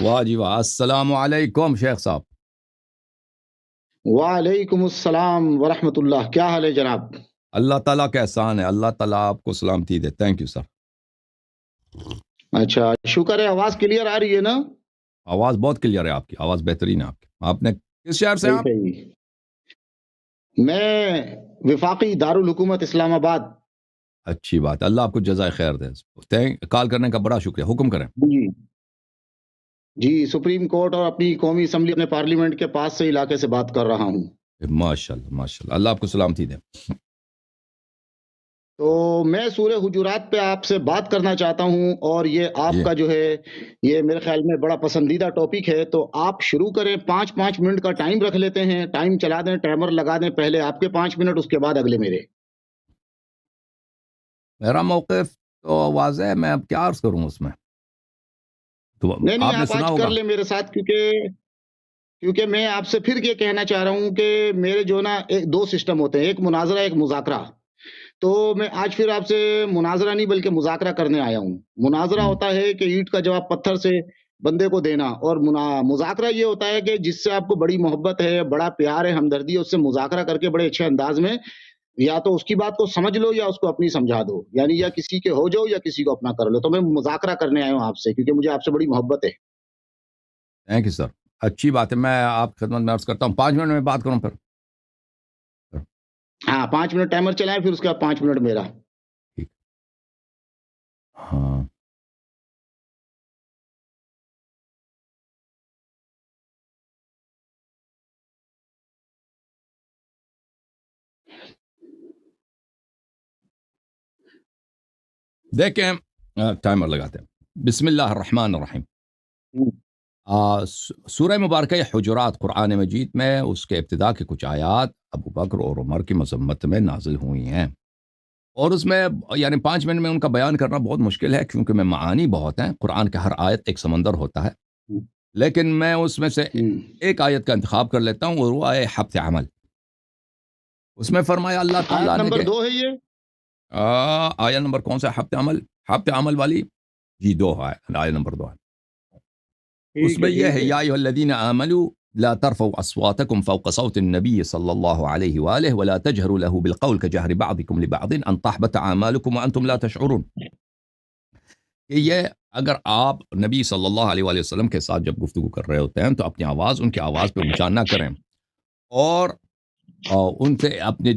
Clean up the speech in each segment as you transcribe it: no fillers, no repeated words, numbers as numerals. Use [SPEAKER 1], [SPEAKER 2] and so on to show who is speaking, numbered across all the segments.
[SPEAKER 1] واہ جی واہ، السلام علیکم شیخ صاحب۔
[SPEAKER 2] وعلیکم السلام ورحمۃ اللہ، کیا حال ہے جناب؟
[SPEAKER 1] اللہ تعالیٰ کا احسان ہے، اللہ تعالیٰ آپ کو سلامتی دے۔ Thank you sir.
[SPEAKER 2] اچھا، شکر ہے، آواز کلیئر آ رہی ہے نا؟
[SPEAKER 1] آواز بہت کلیئر ہے، آپ کی آواز بہترین ہے۔ آپ نے کس شہر سے؟ آپ
[SPEAKER 2] صحیح۔ میں وفاقی دارالحکومت اسلام آباد۔
[SPEAKER 1] اچھی بات، اللہ آپ کو جزائے خیر دے۔ کال کرنے کا بڑا شکریہ، حکم کریں۔
[SPEAKER 2] جی، سپریم کورٹ اور اپنی قومی اسمبلی، اپنے پارلیمنٹ کے پاس سے علاقے سے بات کر رہا ہوں۔
[SPEAKER 1] ماشاء اللہ ماشاء اللہ، اللہ آپ کو سلامتی دے۔
[SPEAKER 2] تو میں سورہ حجرات پہ آپ سے بات کرنا چاہتا ہوں، اور یہ آپ کا جو ہے یہ میرے خیال میں بڑا پسندیدہ ٹاپک ہے، تو آپ شروع کریں۔ 5 منٹ کا ٹائم رکھ لیتے ہیں، ٹائم چلا دیں، ٹائمر لگا دیں، پہلے آپ کے 5 منٹ، اس کے بعد اگلے میرے۔
[SPEAKER 1] میرا موقف تو واضح ہے، میں اب کیا عرض کروں اس میں؟ تو
[SPEAKER 2] نہیں،
[SPEAKER 1] آپ نے
[SPEAKER 2] آپ
[SPEAKER 1] سنا
[SPEAKER 2] آج
[SPEAKER 1] ہوگا
[SPEAKER 2] کر لیں میرے ساتھ، کیونکہ میں آپ سے پھر یہ کہنا چاہ رہا ہوں کہ میرے جو نا دو سسٹم ہوتے ہیں، ایک مناظرہ، ایک مذاکرہ۔ تو میں آج پھر آپ سے مناظرہ نہیں بلکہ مذاکرہ کرنے آیا ہوں۔ مناظرہ ہوتا ہے کہ اینٹ کا جواب پتھر سے بندے کو دینا، اور مذاکرہ یہ ہوتا ہے کہ جس سے آپ کو بڑی محبت ہے، بڑا پیار ہے، ہمدردی ہے، اس سے مذاکرہ کر کے بڑے اچھے انداز میں یا تو اس کی بات کو سمجھ لو یا اس کو اپنی سمجھا دو، یعنی یا کسی کے ہو جاؤ یا کسی کو اپنا کر لو۔ تو میں مذاکرہ کرنے آیا ہوں آپ سے، کیونکہ مجھے آپ سے بڑی محبت ہے۔
[SPEAKER 1] تھینک یو سر، اچھی بات ہے۔ میں آپ خدمت میں عرض کرتا ہوں، 5 منٹ میں بات کروں پھر۔
[SPEAKER 2] ہاں، 5 منٹ ٹائمر چلائیں، پھر اس کے بعد 5 منٹ میرا۔
[SPEAKER 1] ٹھیک۔ ہاں دیکھیں، ٹائمر لگاتے ہیں۔ بسم اللہ الرحمن الرحیم۔ سورہ مبارکہ حجرات قرآن مجید میں اس کے ابتدا کے کچھ آیات ابو بکر اور عمر کی مذمت میں نازل ہوئی ہیں، اور اس میں یعنی 5 منٹ میں ان کا بیان کرنا بہت مشکل ہے، کیونکہ میں معانی بہت ہیں۔ قرآن کا ہر آیت ایک سمندر ہوتا ہے، لیکن میں اس میں سے ایک آیت کا انتخاب کر لیتا ہوں، اور وہ آئے حبت عمل۔ اس میں فرمایا اللہ تعالیٰ نے
[SPEAKER 2] نمبر 2 ہے یہ
[SPEAKER 1] آیت نمبر کون سا؟ حبت عمل والی؟ جی 2 ہے، آیت نمبر 2 ہے۔ اس میں یہ ہے، یا ایھا الذین آمنوا لا ترفعوا اصواتکم فوق صوت النبی صلی اللہ علیہ وآلہ ولا تجهروا له بالقول كجهر بعضکم لبعض ان تحبط اعمالکم وانتم لا تشعرون۔ کہ یہ اگر آپ نبی صلی اللہ علیہ وآلہ وسلم کے ساتھ جب گفتگو کر رہے ہوتے ہیں تو اپنی آواز ان کی آواز پہ اونچا نہ کریں، اور ان سے اپنے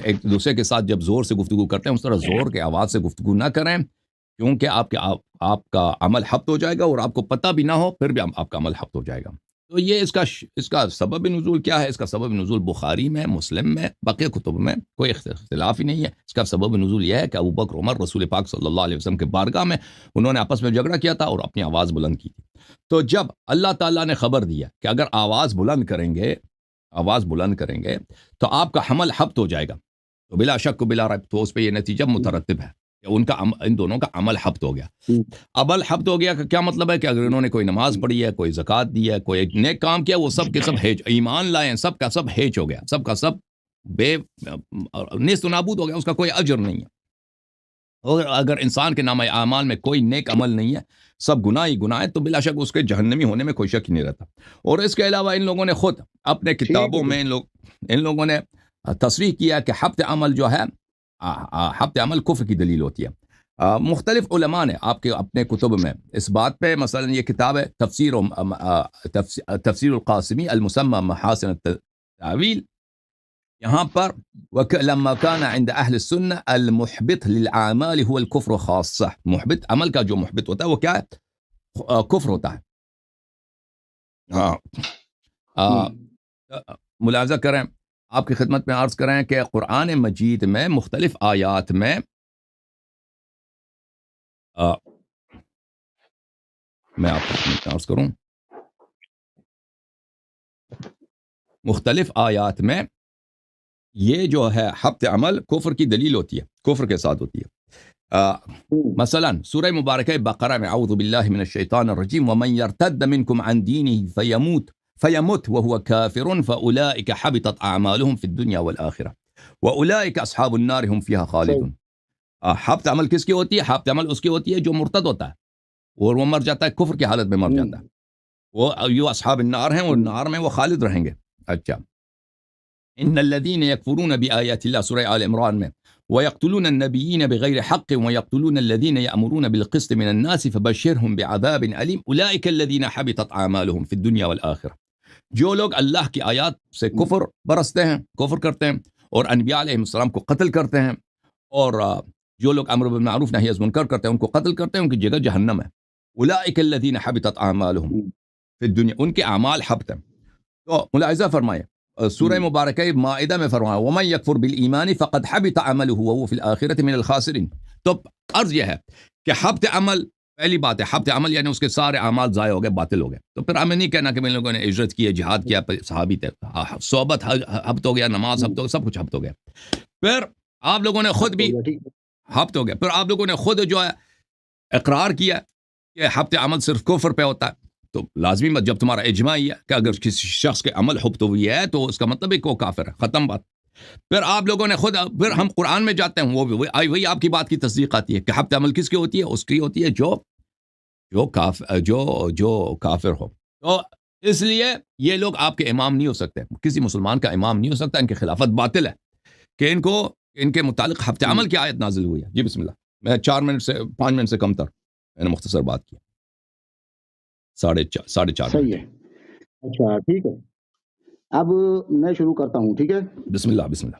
[SPEAKER 1] ایک دوسرے کے ساتھ جب زور سے گفتگو کرتے ہیں اس طرح زور کے آواز سے گفتگو نہ کریں، کیونکہ آپ کا عمل حبط ہو جائے گا، اور آپ کو پتہ بھی نہ ہو پھر بھی آپ کا عمل حبط ہو جائے گا۔ تو یہ اس کا سبب نزول کیا ہے؟ اس کا سبب نزول بخاری میں، مسلم میں، بقیہ کتب میں کوئی اختلاف ہی نہیں ہے۔ اس کا سبب نزول یہ ہے کہ ابو بکر عمر رسول پاک صلی اللہ علیہ وسلم کے بارگاہ میں انہوں نے آپس میں جھگڑا کیا تھا اور اپنی آواز بلند کی تھی۔ تو جب اللہ تعالیٰ نے خبر دیا کہ اگر آواز بلند کریں گے تو آپ کا عمل حبط ہو جائے گا، تو بلا شک و بلا ریب تو اس پہ یہ نتیجہ مترتب ہے کہ ان دونوں کا عمل حبط ہو گیا۔ عمل حبط ہو گیا کا کیا مطلب ہے؟ کہ اگر انہوں نے کوئی نماز پڑھی ہے، کوئی زکوٰۃ دی ہے، کوئی ایک نیک کام کیا، وہ سب کے سب ایمان لائے، سب کا سب ہیج ہو گیا، سب کا سب نیست و نابود ہو گیا، اس کا کوئی اجر نہیں ہے۔ اور اگر انسان کے نامہ اعمال میں کوئی نیک عمل نہیں ہے، سب گناہ ہی گناہ ہے، تو بلا شک اس کے جہنمی ہونے میں کوئی شک ہی نہیں رہتا۔ اور اس کے علاوہ ان لوگوں نے خود اپنے کتابوں میں ان لوگوں نے تصریح کیا کہ حبط عمل جو ہے، حبط عمل کفر کی دلیل ہوتی ہے۔ مختلف علماء نے آپ کے اپنے کتب میں اس بات پہ، مثلا یہ کتاب ہے تفسیر القاسمی المسمى محاسن التاویل، یہاں پر لما كان عند اہل السنہ المحبط للعامال هو الكفر خاصہ، محبط عمل کا جو محبط ہوتا ہے وہ کیا ہے؟ کفر ہوتا ہے۔ ملاحظہ کریں، آپ کی خدمت میں عرض کریں کہ قرآن مجید میں مختلف آیات میں میں آپ کو عرض کروں، مختلف آیات میں یہ جو ہے حبط عمل کفر کی دلیل ہوتی ہے، کفر کے ساتھ ہوتی ہے۔ مثلا سورہ مبارکہ بقرہ میں اعوذ باللہ من الشیطان الرجیم ومن یرتد منکم عن دینہ فیمت وهو کافر فاولئک حبطت اعمالهم فی الدنیا والآخرہ واولئک اصحاب النار هم فیہا خالدون۔ حبط عمل کس کی ہوتی ہے؟ حبط عمل اس کی ہوتی ہے جو مرتد ہوتا ہے اور وہ مر جاتا ہے، کفر کی حالت میں مر جاتا ہے۔ وہ اصحاب النار ہیں، وہ نار میں وہ خالد رہیں گے. اچھا، ان الذين يكفرون بآيات الله، سورہ آل عمران میں، ويقتلون النبيين بغير حق ويقتلون الذين يأمرون بالقسط من الناس فبشرهم بعذاب أليم أولئك الذين حبطت أعمالهم في الدنيا والآخرة. جو لوگ اللہ کی آیات سے کفر برستے ہیں، کفر کرتے ہیں، اور انبیاء علیہ السلام کو قتل کرتے ہیں، اور جو لوگ امر بالمعروف نہی از منکر کرتے ہیں ان کو قتل کرتے ہیں، ان کی جگہ جہنم ہے. اولئک الذین حبطت اعمالهم فی الدنیا، ان کے اعمال حبط ہیں. تو ملاحظہ فرمائیں، سورہ مبارکہ مائدہ میں فرمایا ومن یکفر بالایمان فقد حبط عمله وهو فی الآخرۃ من الخاسرین. تو عرض یہ ہے کہ حبط عمل، پہلی بات ہے حبط عمل یعنی اس کے سارے اعمال ضائع ہو گئے، باطل ہو گئے. تو پھر ہمیں نہیں کہنا کہ میں لوگوں نے ہجرت کی ہے، جہاد کیا، صحابی تھے، صحبت حبط ہو گیا، نماز حبط ہو گیا، سب کچھ حبط ہو گیا. پھر آپ لوگوں نے خود بھی حبط ہو گیا. پھر آپ لوگوں نے خود جو ہے اقرار کیا کہ حبط عمل صرف کفر پہ ہوتا ہے. تو لازمی مت، جب تمہارا اجماع ہے کہ اگر کسی شخص کے عمل حبط ہوئی ہے تو اس کا مطلب ہے کہ وہ کافر ہے، ختم بات. پھر آپ لوگوں نے خود، پھر ہم قرآن میں جاتے ہیں، وہ بھی وہی آپ کی بات کی تصدیق آتی ہے کہ حبط عمل کس کی ہوتی ہے؟ اس کی ہوتی ہے جو کافر ہو. تو اس لیے یہ لوگ آپ کے امام نہیں ہو سکتے، کسی مسلمان کا امام نہیں ہو سکتا. ان کی خلافت باطل ہے کہ ان کے متعلق حبط عمل کی آیت نازل ہوئی ہے. جی بسم اللہ. میں 5 منٹ سے کم تر میں نے مختصر بات کی، 4.5
[SPEAKER 2] صحیح ہے. اچھا ٹھیک ہے، اب میں شروع کرتا ہوں. ٹھیک ہے،
[SPEAKER 1] بسم اللہ. بسم اللہ.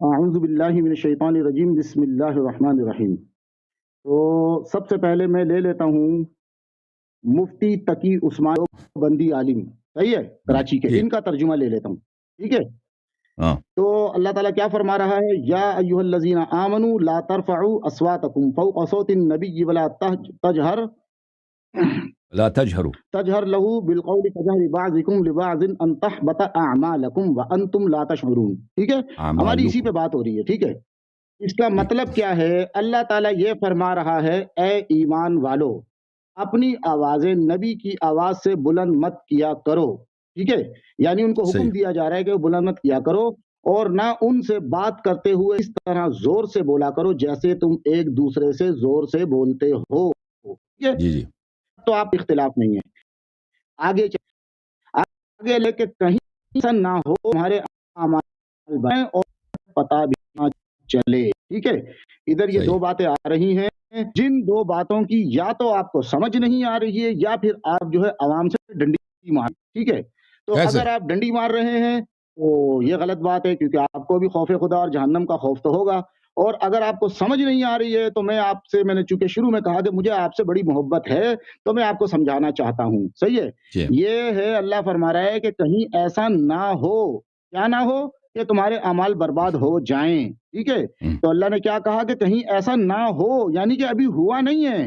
[SPEAKER 2] اعوذ باللہ من الشیطان الرجیم، بسم اللہ الرحمن الرحیم. تو سب سے پہلے میں لے لیتا ہوں مفتی تقی عثمان بندی عالم، صحیح ہے، کراچی کے، ان کا ترجمہ لے لیتا ہوں. ٹھیک ہے. تو اللہ تعالیٰ کیا فرما رہا ہے؟ یا ایھا الذین آمنوا لا ترفعوا اصواتکم فوق صوت النبی ولا تجہر له بالقول كجهر بعضكم لبعض ان تحبط اعمالكم وانتم لا تشعرون. ٹھیک ہے، ہماری اسی پہ بات ہو رہی ہے. ٹھیک ہے، اس کا مطلب کیا ہے؟ اللہ تعالیٰ یہ فرما رہا ہے اے ایمان والو، اپنی آوازیں نبی کی آواز سے بلند مت کیا کرو. ٹھیک ہے، یعنی ان کو حکم دیا جا رہا ہے کہ وہ بلند مت کیا کرو، اور نہ ان سے بات کرتے ہوئے اس طرح زور سے بولا کرو جیسے تم ایک دوسرے سے زور سے بولتے ہو. ٹھیک ہے، تو آپ اختلاف نہیں ہے. آگے لے کے کہیں ایسا نہ ہو تمہارے اعمال بنیں اور پتہ بھی نہ چلے. ٹھیک ہے، ادھر یہ دو باتیں آ رہی ہیں، جن دو باتوں کی یا تو آپ کو سمجھ نہیں آ رہی ہے یا پھر آپ جو ہے عوام سے ڈنڈی مار. ٹھیک ہے، تو اگر آپ ڈنڈی مار رہے ہیں تو یہ غلط بات ہے، کیونکہ آپ کو بھی خوف خدا اور جہنم کا خوف تو ہوگا. اور اگر آپ کو سمجھ نہیں آ رہی ہے تو میں نے چونکہ شروع میں کہا کہ مجھے آپ سے بڑی محبت ہے تو میں آپ کو سمجھانا چاہتا ہوں. صحیح ہے، یہ ہے اللہ فرما رہا ہے کہ کہیں ایسا نہ ہو، کیا نہ ہو کہ تمہارے اعمال برباد ہو جائیں. ٹھیک ہے، تو اللہ نے کیا کہا کہ کہیں ایسا نہ ہو، یعنی کہ ابھی ہوا نہیں ہے،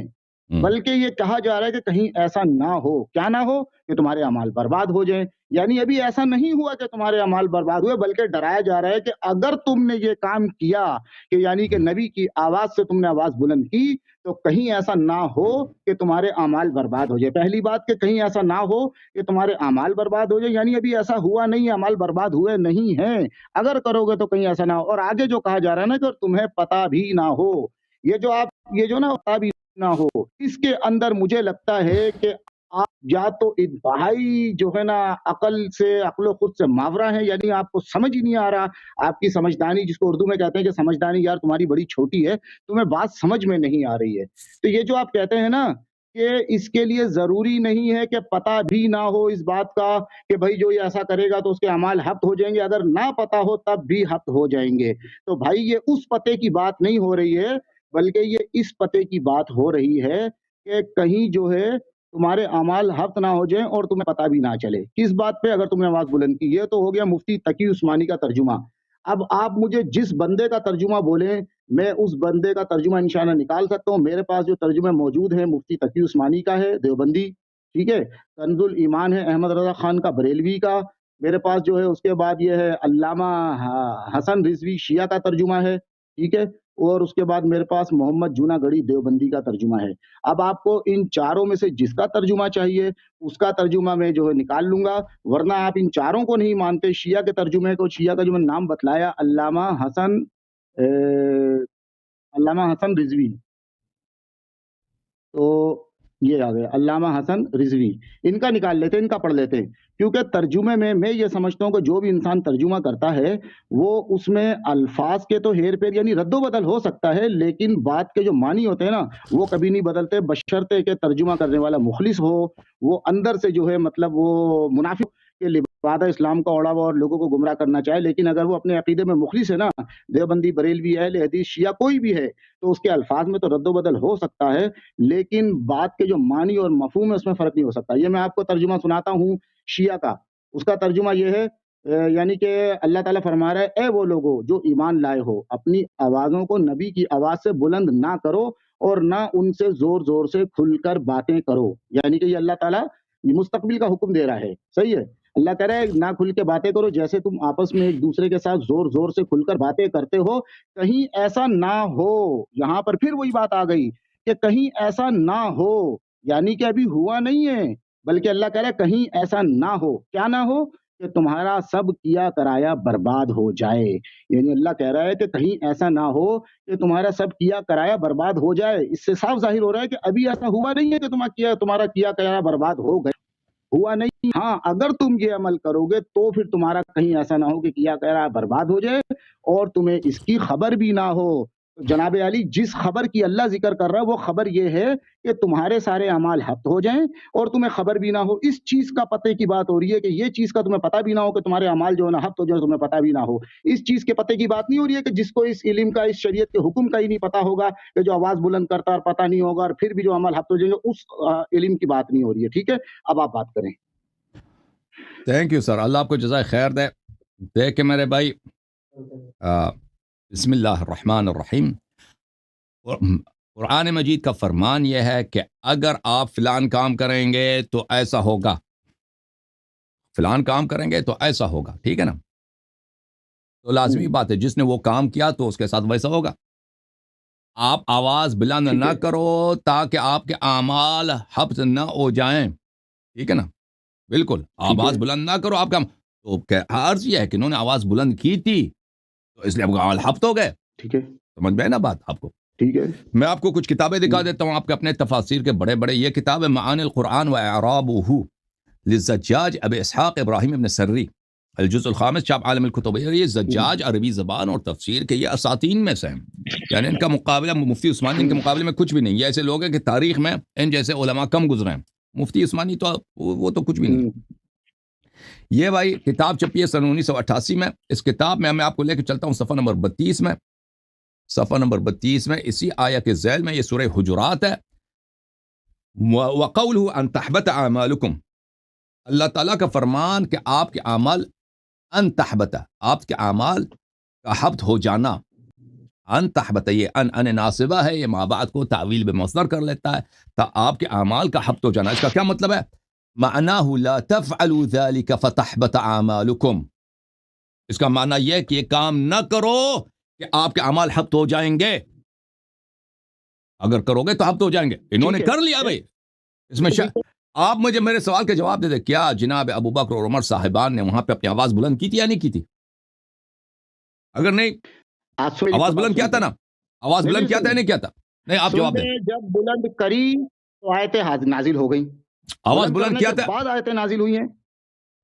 [SPEAKER 2] بلکہ یہ کہا جا رہا ہے کہ کہیں ایسا نہ ہو، کیا نہ ہو کہ تمہارے اعمال برباد ہو جائیں. یعنی ابھی ایسا نہیں ہوا کہ تمہارے اعمال برباد ہوئے، بلکہ ڈرایا جا رہا ہے کہ اگر تم نے یہ کام کیا کہ یعنی کہ نبی کی آواز سے تم نے آواز بلند کی تو کہیں ایسا نہ ہو کہ تمہارے اعمال برباد ہو جائے. پہلی بات کہ کہیں ایسا نہ ہو کہ تمہارے اعمال برباد ہو جائے، یعنی ابھی ایسا ہوا نہیں، اعمال برباد ہوئے نہیں ہیں، اگر کرو گے تو کہیں ایسا نہ ہو. اور آگے جو کہا جا رہا ہے نا کہ تمہیں پتہ بھی نہ ہو، یہ جو نا پتہ بھی نہ ہو، اس کے اندر مجھے لگتا ہے کہ آپ یا تو انتہائی جو ہے نا عقل و خود سے ماورا ہیں، یعنی آپ کو سمجھ ہی نہیں آ رہا، آپ کی سمجھدانی، جس کو اردو میں کہتے ہیں کہ سمجھدانی یار تمہاری بڑی چھوٹی ہے، تمہیں بات سمجھ میں نہیں آ رہی ہے. تو یہ جو آپ کہتے ہیں نا کہ اس کے لیے ضروری نہیں ہے کہ پتہ بھی نہ ہو اس بات کا کہ بھائی جو یہ ایسا کرے گا تو اس کے اعمال حبط ہو جائیں گے، اگر نہ پتہ ہو تب بھی حبط ہو جائیں گے. تو بھائی یہ اس پتے کی بات نہیں ہو رہی ہے، بلکہ یہ اس پتے کی بات ہو رہی ہے کہ کہیں جو ہے تمہارے اعمال حبط نہ ہو جائیں اور تمہیں پتہ بھی نہ چلے. کس بات پہ؟ اگر تم نے آواز بلند کی. یہ تو ہو گیا مفتی تقی عثمانی کا ترجمہ. اب آپ مجھے جس بندے کا ترجمہ بولیں میں اس بندے کا ترجمہ انشاءاللہ نکال سکتا ہوں. میرے پاس جو ترجمے موجود ہیں مفتی تقی عثمانی کا ہے دیوبندی، ٹھیک ہے، کنز الایمان ہے احمد رضا خان کا بریلوی کا، میرے پاس جو ہے اس کے بعد یہ ہے علامہ حسن رضوی شیعہ کا ترجمہ ہے، ٹھیک ہے، اور اس کے بعد میرے پاس محمد جونا گڑھی دیوبندی کا ترجمہ ہے. اب آپ کو ان چاروں میں سے جس کا ترجمہ چاہیے اس کا ترجمہ میں جو ہے نکال لوں گا، ورنہ آپ ان چاروں کو نہیں مانتے. شیعہ کے ترجمے کو، شیعہ کا جو میں نام بتلایا علامہ حسن رضوی، تو یہ آ گیا علامہ حسن رضوی، ان کا نکال لیتے ہیں، ان کا پڑھ لیتے ہیں، کیونکہ ترجمے میں یہ سمجھتا ہوں کہ جو بھی انسان ترجمہ کرتا ہے وہ اس میں الفاظ کے تو ہیر پھیر یعنی رد و بدل ہو سکتا ہے، لیکن بات کے جو معنی ہوتے ہیں نا وہ کبھی نہیں بدلتے، بشرطے کہ ترجمہ کرنے والا مخلص ہو، وہ اندر سے جو ہے مطلب وہ منافق کے لبادہ اسلام کا اوڑا ہوا اور لوگوں کو گمراہ کرنا چاہے، لیکن اگر وہ اپنے عقیدے میں مخلص ہے نا، دیوبندی، بریلوی، اہل حدیث، شیعہ کوئی بھی ہے، تو اس کے الفاظ میں تو رد و بدل ہو سکتا ہے، لیکن بات کے جو معنی اور مفہوم ہے اس میں فرق نہیں ہو سکتا۔ یہ میں آپ کو ترجمہ سناتا ہوں شیعہ کا، اس کا ترجمہ یہ ہے یعنی کہ اللہ تعالیٰ فرما رہا ہے اے وہ لوگوں جو ایمان لائے ہو، اپنی آوازوں کو نبی کی آواز سے بلند نہ کرو اور نہ ان سے زور زور سے کھل کر باتیں کرو، یعنی کہ یہ اللہ تعالیٰ مستقبل کا حکم دے رہا ہے، صحیح ہے؟ اللہ کہہ رہا ہے نہ کھل کے باتیں کرو، جیسے تم آپس میں ایک دوسرے کے ساتھ زور زور سے کھل کر باتیں کرتے ہو، کہیں ایسا نہ ہو، یہاں پر پھر وہی بات آ گئی کہ کہیں ایسا نہ ہو، یعنی کہ ابھی ہوا نہیں ہے، بلکہ اللہ کہہ رہا ہے کہیں ایسا نہ ہو، کیا نہ ہو کہ تمہارا سب کیا کرایا برباد ہو جائے، یعنی اللہ کہہ رہا ہے کہ کہیں ایسا نہ ہو کہ تمہارا سب کیا کرایا برباد ہو جائے۔ اس سے صاف ظاہر ہو رہا ہے کہ ابھی ایسا ہوا نہیں ہے کہ تمہارا کیا کرایا برباد ہو گیا، ہوا نہیں۔ ہاں اگر تم یہ عمل کرو گے تو پھر تمہارا کہیں ایسا نہ ہو کہ کیا کرایا برباد ہو جائے اور تمہیں اس کی خبر بھی نہ ہو۔ جناب علی جس خبر کی اللہ ذکر کر رہا ہے وہ خبر یہ ہے کہ تمہارے سارے اعمال حبط ہو جائیں اور تمہیں خبر بھی نہ ہو، اس چیز کا پتے کی بات ہو رہی ہے کہ یہ چیز کا تمہیں پتہ بھی نہ ہو کہ تمہارے اعمال جو ہے نا حبط ہو جائے، تمہیں پتہ بھی نہ ہو، اس چیز کے پتے کی بات نہیں ہو رہی ہے کہ جس کو اس علم کا، اس شریعت کے حکم کا ہی نہیں پتا ہوگا، کہ جو آواز بلند کرتا اور پتہ نہیں ہوگا اور پھر بھی جو عمل حبط ہو جائیں گے، اس علم کی بات نہیں ہو رہی ہے، ٹھیک ہے؟ اب آپ بات کریں۔
[SPEAKER 1] تھینک یو سر، اللہ آپ کو جزائے خیر دے۔ دیکھ میرے بھائی، بسم اللہ الرحمن الرحیم، قرآن مجید کا فرمان یہ ہے کہ اگر آپ فلان کام کریں گے تو ایسا ہوگا، فلان کام کریں گے تو ایسا ہوگا، ٹھیک ہے نا؟ تو لازمی بات ہے جس نے وہ کام کیا تو اس کے ساتھ ویسا ہوگا۔ آپ آواز بلند نہ کرو تاکہ آپ کے اعمال حبط نہ ہو جائیں، ٹھیک ہے نا؟ بالکل آواز بلند نہ کرو، آپ کا تو عرض یہ ہے کہ انہوں نے آواز بلند کی تھی تو اس لیے آپ کا اعمال حبط ہو گئے،
[SPEAKER 2] ٹھیک ہے،
[SPEAKER 1] سمجھ میں نا بات آپ کو؟
[SPEAKER 2] ٹھیک ہے،
[SPEAKER 1] میں آپ کو کچھ کتابیں دکھا دیتا ہوں، آپ کے اپنے تفاسیر کے بڑے بڑے، یہ کتاب ہے معانی القرآن و اعرابہ للزجاج ابی اسحاق ابراہیم ابن سری، الجزء الخامس، چاپ عالم الکتب۔ یہ زجاج عربی زبان اور تفسیر کے یہ اساطین میں سے ہیں، یعنی ان کا مقابلہ مفتی عثمانی ان کے مقابلے میں کچھ بھی نہیں۔ یہ ایسے لوگ ہیں کہ تاریخ میں ان جیسے علماء کم گزرے ہیں، مفتی عثمانی تو وہ تو کچھ بھی نہیں۔ یہ بھائی کتاب چھپی ہے سن 1988 میں، اس کتاب میں میں آپ کو لے کے چلتا ہوں صفحہ نمبر 32 میں، صفحہ نمبر 32 میں اسی آیہ کے ذیل میں یہ سورہ حجرات ہے، وَقَوْلُهُ أَن تَحْبَطَ أَعْمَالُكُمْ، اللہ تعالیٰ کا فرمان کہ آپ کے اعمال ان تحبط، آپ کے اعمال کا حبط ہو جانا، ان تحبط، یہ ان ناصبہ ہے، یہ ما بعد کو تعویل بمصدر کر لیتا ہے، تا آپ کے اعمال کا حبط ہو جانا۔ اس کا کیا مطلب ہے؟ معناہ لا تفعلوا ذلك فتحبط اعمالکم، اس کا معنی یہ کہ یہ کام نہ کرو کہ آپ کے اعمال حبط ہو جائیں گے، اگر کرو گے تو حبط ہو جائیں گے۔ انہوں نے کر لیا بھائی، اس میں آپ مجھے میرے سوال کے جواب دے دیں، کیا جناب ابو بکر اور عمر صاحبان نے وہاں پہ اپنی آواز بلند کی تھی یا نہیں کی تھی؟ اگر نہیں، آواز بلند کیا تھا نا، آواز بلند کیا تھا یا نہیں کیا تھا؟ نہیں، آپ جواب دیں۔
[SPEAKER 2] جب بلند کری تو آیتیں نازل ہو گئیں،
[SPEAKER 1] آواز بلند کیا تھا،
[SPEAKER 2] بعد آیتیں نازل ہوئی ہیں،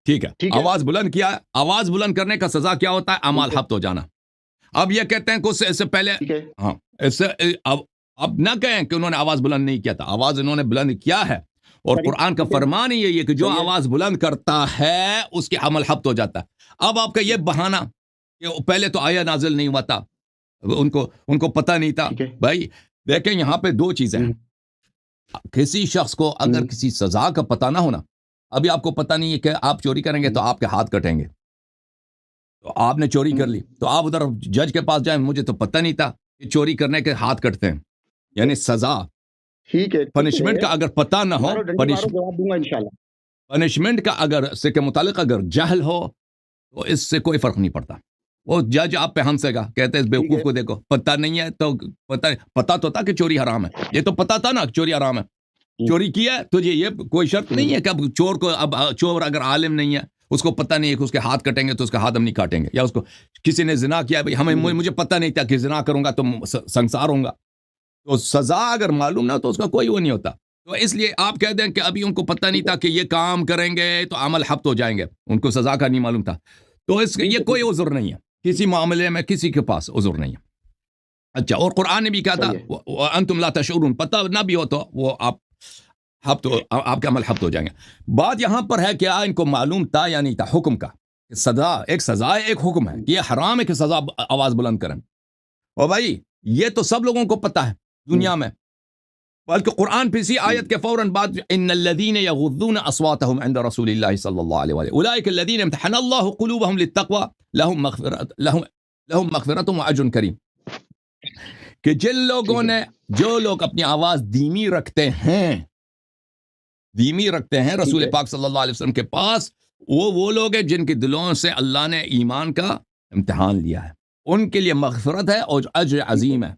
[SPEAKER 1] ٹھیک ہے، آواز بلند کیا، آواز بلند کرنے کا سزا کیا ہوتا ہے؟ اعمال حبط ہو جانا۔ اب یہ کہتے ہیں کہ اس سے پہلے، ہاں، اس سے اب نہ کہیں کہ انہوں نے آواز بلند نہیں کیا تھا، آواز انہوں نے بلند کیا ہے، اور قرآن کا فرمان ہی یہ ہے کہ جو آواز بلند کرتا ہے اس کے عمل حبط ہو جاتا ہے۔ اب آپ کا یہ بہانہ کہ پہلے تو آیا نازل نہیں ہوا تھا، ان کو پتہ نہیں تھا، بھائی دیکھیں یہاں پہ دو چیزیں ہیں۔ کسی شخص کو اگر کسی سزا کا پتہ نہ ہونا، ابھی آپ کو پتہ نہیں ہے کہ آپ چوری کریں گے تو آپ کے ہاتھ کٹیں گے، تو آپ نے چوری کر لی، تو آپ ادھر جج کے پاس جائیں، مجھے تو پتہ نہیں تھا کہ چوری کرنے کے ہاتھ کٹتے ہیں، یعنی سزا،
[SPEAKER 2] ٹھیک ہے،
[SPEAKER 1] پنشمنٹ کا اگر پتہ نہ ہو، پنشمنٹ کا اگر اس کے متعلق اگر جہل ہو تو اس سے کوئی فرق نہیں پڑتا۔ وہ جج آپ پہ ہنسے گا، کہتے ہیں اس بیوقوف کو دیکھو، پتہ نہیں ہے تو پتہ تو تھا کہ چوری حرام ہے، یہ تو پتہ تھا نا چوری حرام ہے، چوری کیا ہے تجھے، یہ کوئی شرط نہیں ہے کہ اب چور اگر عالم نہیں ہے، اس کو پتہ نہیں ہے کہ اس کے ہاتھ کٹیں گے تو اس کا ہاتھ ہم نہیں کاٹیں گے، یا اس کو کسی نے زنا کیا ہے، مجھے پتہ نہیں تھا کہ زنا کروں گا تو سنسار ہوں گا، تو سزا اگر معلوم نہ تو اس کا کوئی وہ نہیں ہوتا۔ تو اس لیے آپ کہہ دیں کہ ابھی ان کو پتہ نہیں تھا کہ یہ کام کریں گے تو عمل حبط ہو جائیں گے، ان کو سزا کا نہیں معلوم تھا، تو یہ کوئی عذر نہیں ہے، کسی معاملے میں کسی کے پاس عذر نہیں ہے۔ اچھا، اور قرآن نے بھی کہا تھا وَأَنْتُمْ لَا تَشْعُرُونَ، پتہ نہ بھی ہو تو وہ آپ کے عمل حبط ہو جائیں گے۔ بات یہاں پر ہے کہ ان کو معلوم تھا یا نہیں تھا حکم کا، سزا ہے، ایک حکم ہے، یہ حرام ہے کہ سزا آواز بلند کریں، اور بھائی یہ تو سب لوگوں کو پتہ ہے دنیا میں، بلکہ قرآن پہ اسی آیت کے فوراً بعد ان الذين يغضون اصواتهم عند رسول الله صلی اللہ علیہ وآلہ اولئک الذين امتحن الله قلوبهم للتقوى لهم مغفرۃ واجر کریم، کہ جو لوگ اپنی آواز دھیمی رکھتے ہیں رسول پاک صلی اللہ علیہ وسلم کے پاس، وہ لوگ ہیں جن کے دلوں سے اللہ نے ایمان کا امتحان لیا ہے، ان کے لیے مغفرت ہے اور اجر عظیم ہے،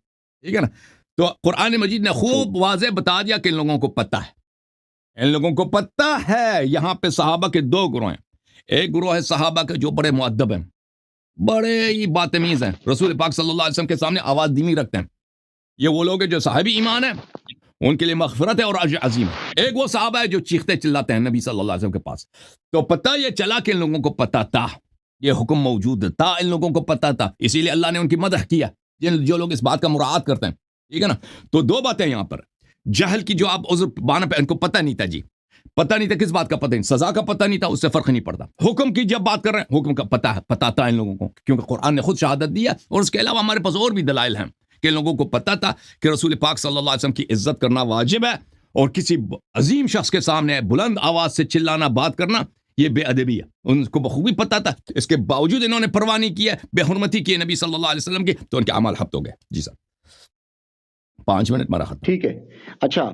[SPEAKER 1] ٹھیک ہے نا۔ تو قرآن مجید نے خوب واضح بتا دیا کہ ان لوگوں کو پتہ ہے، یہاں پہ صحابہ کے دو گروہ ہیں، ایک گروہ ہے صحابہ کے جو بڑے مؤدب ہیں، بڑے ہی باتمیز ہیں، رسول پاک صلی اللہ علیہ وسلم کے سامنے آواز دھیمی رکھتے ہیں، یہ وہ لوگ ہیں جو صاحب ایمان ہیں، ان کے لیے مغفرت ہے اور اجر عظیم ہے۔ ایک وہ صحابہ ہے جو چیختے چلاتے ہیں نبی صلی اللہ علیہ وسلم کے پاس، تو پتہ یہ چلا کہ ان لوگوں کو پتہ تھا، یہ حکم موجود تھا، ان لوگوں کو پتہ تھا، اسی لیے اللہ نے ان کی مدح کیا، جو لوگ اس بات کا مراعات کرتے ہیں، ٹھیک ہے نا۔ تو دو باتیں یہاں پر، جہل کی جو آپ عذر بانا پہ، ان کو پتہ نہیں تھا، جی پتہ نہیں تھا، کس بات کا پتہ نہیں، سزا کا پتہ نہیں تھا، اس سے فرق نہیں پڑتا۔ حکم کی جب بات کر رہے ہیں، حکم کا پتہ تھا ان لوگوں کو، کیونکہ قرآن نے خود شہادت دیا، اور اس کے علاوہ ہمارے پاس اور بھی دلائل ہیں کہ ان لوگوں کو پتہ تھا کہ رسول پاک صلی اللہ علیہ وسلم کی عزت کرنا واجب ہے، اور کسی عظیم شخص کے سامنے بلند آواز سے چلانا، بات کرنا، یہ بے ادبی ہے، ان کو بخوبی پتہ تھا، اس کے باوجود انہوں نے پرواہ نہیں کی ہے، بے حرمتی کی ہے نبی صلی اللہ علیہ وسلم کی، تو ان کے اعمال حبط ہو گئے۔ جی صاحب 5 منٹ مارا ختم۔
[SPEAKER 2] ٹھیک ہے، اچھا،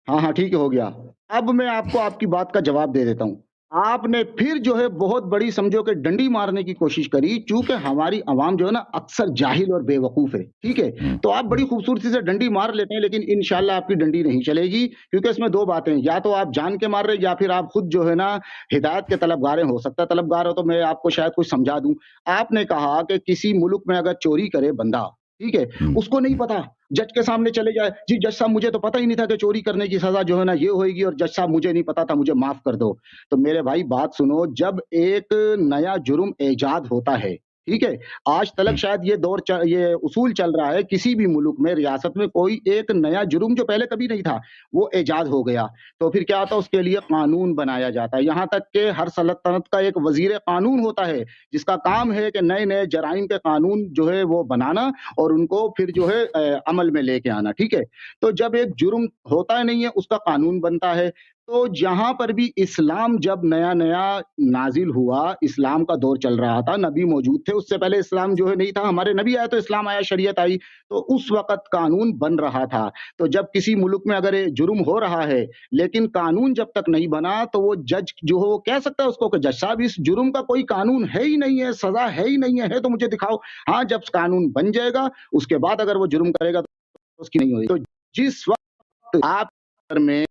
[SPEAKER 2] ہاں ٹھیک ہے، ہو گیا۔ اب میں آپ کو آپ کی بات کا جواب دے دیتا ہوں۔ آپ نے پھر جو ہے بہت بڑی سمجھو کہ ڈنڈی مارنے کی کوشش کری، چونکہ ہماری عوام جو ہے نا اکثر جاہل اور بے وقوف ہے، ٹھیک ہے، تو آپ بڑی خوبصورتی سے ڈنڈی مار لیتے ہیں، لیکن انشاءاللہ آپ کی ڈنڈی نہیں چلے گی، کیونکہ اس میں دو باتیں، یا تو آپ جان کے مار رہے، یا پھر آپ خود جو ہے نا ہدایت کے طلبگار ہیں، ہو سکتا ہے طلبگار ہو تو میں آپ کو شاید کچھ سمجھا دوں۔ آپ نے کہا کہ کسی ملک میں اگر چوری کرے بندہ، ٹھیک ہے، اس کو نہیں پتا، جج کے سامنے چلے جائے، جی جج صاحب مجھے تو پتہ ہی نہیں تھا کہ چوری کرنے کی سزا جو ہے نا یہ ہوئے گی، اور جج صاحب مجھے نہیں پتا تھا، مجھے معاف کر دو۔ تو میرے بھائی بات سنو، جب ایک نیا جرم ایجاد ہوتا ہے، ٹھیک ہے، آج تلک شاید یہ اصول چل رہا ہے، کسی بھی ملک میں، ریاست میں کوئی ایک نیا جرم جو پہلے کبھی نہیں تھا وہ ایجاد ہو گیا، تو پھر کیا ہوتا ہے، اس کے لیے قانون بنایا جاتا ہے، یہاں تک کہ ہر سلطنت کا ایک وزیر قانون ہوتا ہے جس کا کام ہے کہ نئے نئے جرائم کے قانون جو ہے وہ بنانا اور ان کو پھر جو ہے عمل میں لے کے آنا، ٹھیک ہے۔ تو جب ایک جرم ہوتا ہے نہیں ہے، اس کا قانون بنتا ہے، تو جہاں پر بھی اسلام جب نیا نیا نازل ہوا، اسلام کا دور چل رہا تھا، نبی موجود تھے، اس سے پہلے اسلام جو ہے نہیں تھا، ہمارے نبی آئے تو اسلام آیا، شریعت آئی، تو اس وقت قانون بن رہا تھا۔ تو جب کسی ملک میں اگر جرم ہو رہا ہے لیکن قانون جب تک نہیں بنا، تو وہ جج جو ہو کہہ سکتا ہے اس کو کہ جج صاحب اس جرم کا کوئی قانون ہے ہی نہیں ہے، سزا ہے ہی نہیں ہے تو مجھے دکھاؤ۔ ہاں، جب قانون بن جائے گا اس کے بعد اگر وہ جرم کرے گا تو اس کی نہیں ہوگی۔ تو جس وقت آپ میں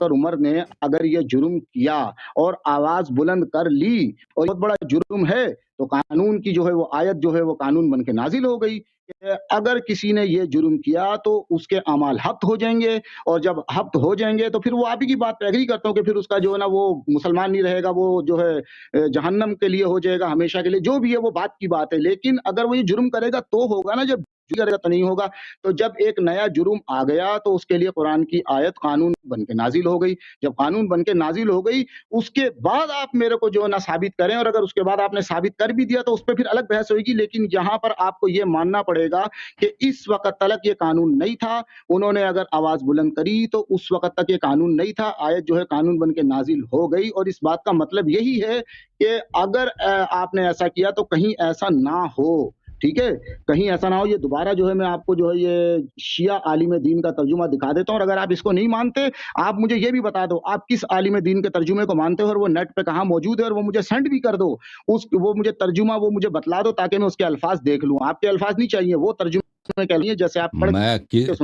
[SPEAKER 2] عمر نے اگر یہ جرم کیا اور آواز بلند کر لی اور بہت بڑا جرم ہے، تو قانون کی جو ہے وہ آیت جو ہے وہ قانون بن کے نازل ہو گئی کہ اگر کسی نے یہ جرم کیا تو اس کے اعمال حبط ہو جائیں گے، اور جب حبط ہو جائیں گے تو پھر وہ آپ ہی کی بات پہ ایگری کرتا ہوں کہ پھر اس کا جو ہے نا وہ مسلمان نہیں رہے گا، وہ جو ہے جہنم کے لیے ہو جائے گا ہمیشہ کے لیے، جو بھی ہے وہ بات کی بات ہے، لیکن اگر وہ یہ جرم کرے گا تو ہوگا نا، جب کرے گا تو نہیں ہوگا۔ تو جب ایک نیا جرم آ گیا تو اس کے لیے قرآن کی آیت قانون بن کے نازل ہو گئی، جب قانون بن کے نازل ہو گئی اس کے بعد آپ میرے کو جو ہے نا ثابت کریں، اور اگر اس کے بعد آپ نے ثابت کر بھی دیا تو اس پہ پھر الگ بحث ہوئے گی، لیکن یہاں پر آپ کو یہ ماننا پڑے گا کہ اس وقت تلک یہ قانون نہیں تھا، انہوں نے اگر آواز بلند کری تو اس وقت تک یہ قانون نہیں تھا، آیت جو ہے قانون بن کے نازل ہو گئی، اور اس بات کا مطلب یہی ہے کہ اگر آپ نے ایسا کیا تو کہیں ایسا نہ ہو، ٹھیک ہے، کہیں ایسا نہ ہو۔ یہ دوبارہ جو ہے میں آپ کو جو ہے یہ شیعہ عالم دین کا ترجمہ دکھا دیتا ہوں، اور اگر آپ اس کو نہیں مانتے آپ مجھے یہ بھی بتا دو آپ کس عالم دین کے ترجمے کو مانتے ہو، اور وہ نیٹ پہ کہاں موجود ہے، اور وہ مجھے سینڈ بھی کر دو، وہ مجھے ترجمہ وہ مجھے بتلا دو تاکہ میں اس کے الفاظ دیکھ لوں۔ آپ کے الفاظ نہیں چاہیے، وہ ترجمے کے لیے جیسے آپ پڑھ
[SPEAKER 1] میں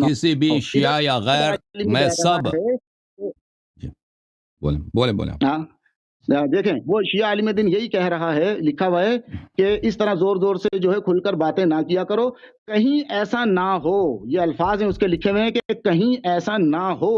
[SPEAKER 1] کسی بھی شیعہ یا غیر، میں سب بولیں
[SPEAKER 2] ہاں دیکھیں، وہ شیعہ عالم دین یہی کہہ رہا ہے، لکھا ہوا ہے کہ اس طرح زور زور سے جو ہے کھل کر باتیں نہ کیا کرو، کہیں ایسا نہ ہو، یہ الفاظ ہیں اس کے لکھے ہوئے ہیں کہ کہیں ایسا نہ ہو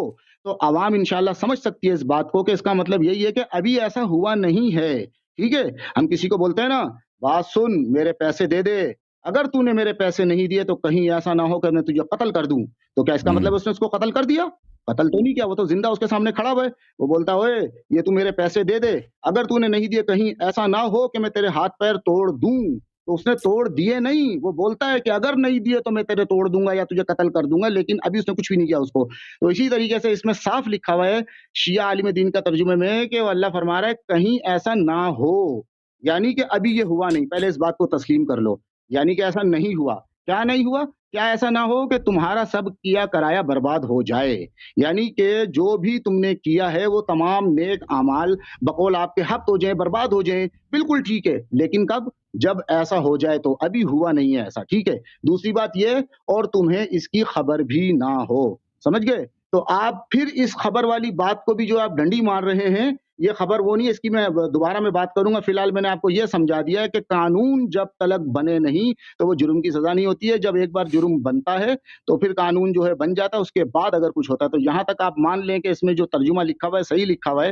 [SPEAKER 2] تو عوام انشاءاللہ سمجھ سکتی ہے اس بات کو کہ اس کا مطلب یہی ہے کہ ابھی ایسا ہوا نہیں ہے. ٹھیک ہے, ہم کسی کو بولتے ہیں نا, بات سن, میرے پیسے دے دے, اگر تو نے میرے پیسے نہیں دیے تو کہیں ایسا نہ ہو کہ میں تجھے قتل کر دوں. تو کیا اس کا مطلب اس نے اس کو قتل کر دیا؟ قتل تو نہیں کیا, وہ تو زندہ اس کے سامنے کھڑا ہوا ہے. وہ بولتا ہوئے یہ تو میرے پیسے دے دے, اگر تو نے نہیں دیے کہیں ایسا نہ ہو کہ میں تیرے ہاتھ پیر توڑ دوں. تو اس نے توڑ دیے نہیں, وہ بولتا ہے کہ اگر نہیں دیے تو میں تیرے توڑ دوں گا یا تجھے قتل کر دوں گا, لیکن ابھی اس نے کچھ بھی نہیں کیا اس کو. تو اسی طریقے سے اس میں صاف لکھا ہوا ہے شیعہ عالم دین کا ترجمے میں کہ وہ اللہ فرما رہا ہے کہیں ایسا نہ ہو, یعنی کہ ابھی یہ ہوا نہیں, پہلے اس بات کو تسلیم کر لو. یعنی کہ ایسا نہیں ہوا. کیا نہیں ہوا؟ کیا ایسا نہ ہو کہ تمہارا سب کیا کرایا برباد ہو جائے, یعنی کہ جو بھی تم نے کیا ہے وہ تمام نیک اعمال بقول آپ کے حق ہو جائیں, برباد ہو جائیں. بالکل ٹھیک ہے, لیکن کب؟ جب ایسا ہو جائے. تو ابھی ہوا نہیں ہے ایسا. ٹھیک ہے, دوسری بات یہ, اور تمہیں اس کی خبر بھی نہ ہو. سمجھ گئے؟ تو آپ پھر اس خبر والی بات کو بھی جو آپ ڈنڈی مار رہے ہیں, یہ خبر وہ نہیں ہے, اس کی میں دوبارہ میں بات کروں گا. فی الحال میں نے آپ کو یہ سمجھا دیا ہے کہ قانون جب تلک بنے نہیں تو وہ جرم کی سزا نہیں ہوتی ہے. جب ایک بار جرم بنتا ہے تو پھر قانون جو ہے بن جاتا ہے, اس کے بعد اگر کچھ ہوتا ہے تو یہاں تک آپ مان لیں کہ اس میں جو ترجمہ لکھا ہوا ہے صحیح لکھا ہوا ہے.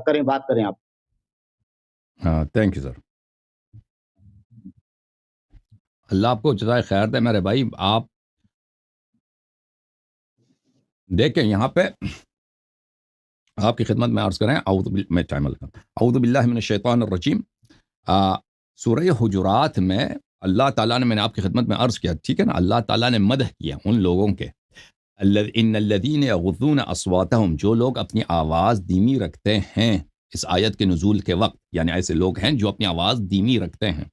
[SPEAKER 2] کریں, بات کریں آپ.
[SPEAKER 1] ہاں, تھینک یو سر. اللہ آپ کو جزائے خیر دے میرے بھائی. آپ دیکھیں یہاں پہ آپ کی خدمت میں عرض کریں, اعوذ باللہ من الشیطان الرجیم. سورہ حجرات میں اللہ تعالیٰ نے, میں نے آپ کی خدمت میں عرض کیا, ٹھیک ہے نا, اللہ تعالیٰ نے مدح کیا ان لوگوں کے, ان الذین یغضون اصواتہم, جو لوگ اپنی آواز دھیمی رکھتے ہیں اس آیت کے نزول کے وقت, یعنی ایسے لوگ ہیں جو اپنی آواز دھیمی رکھتے ہیں.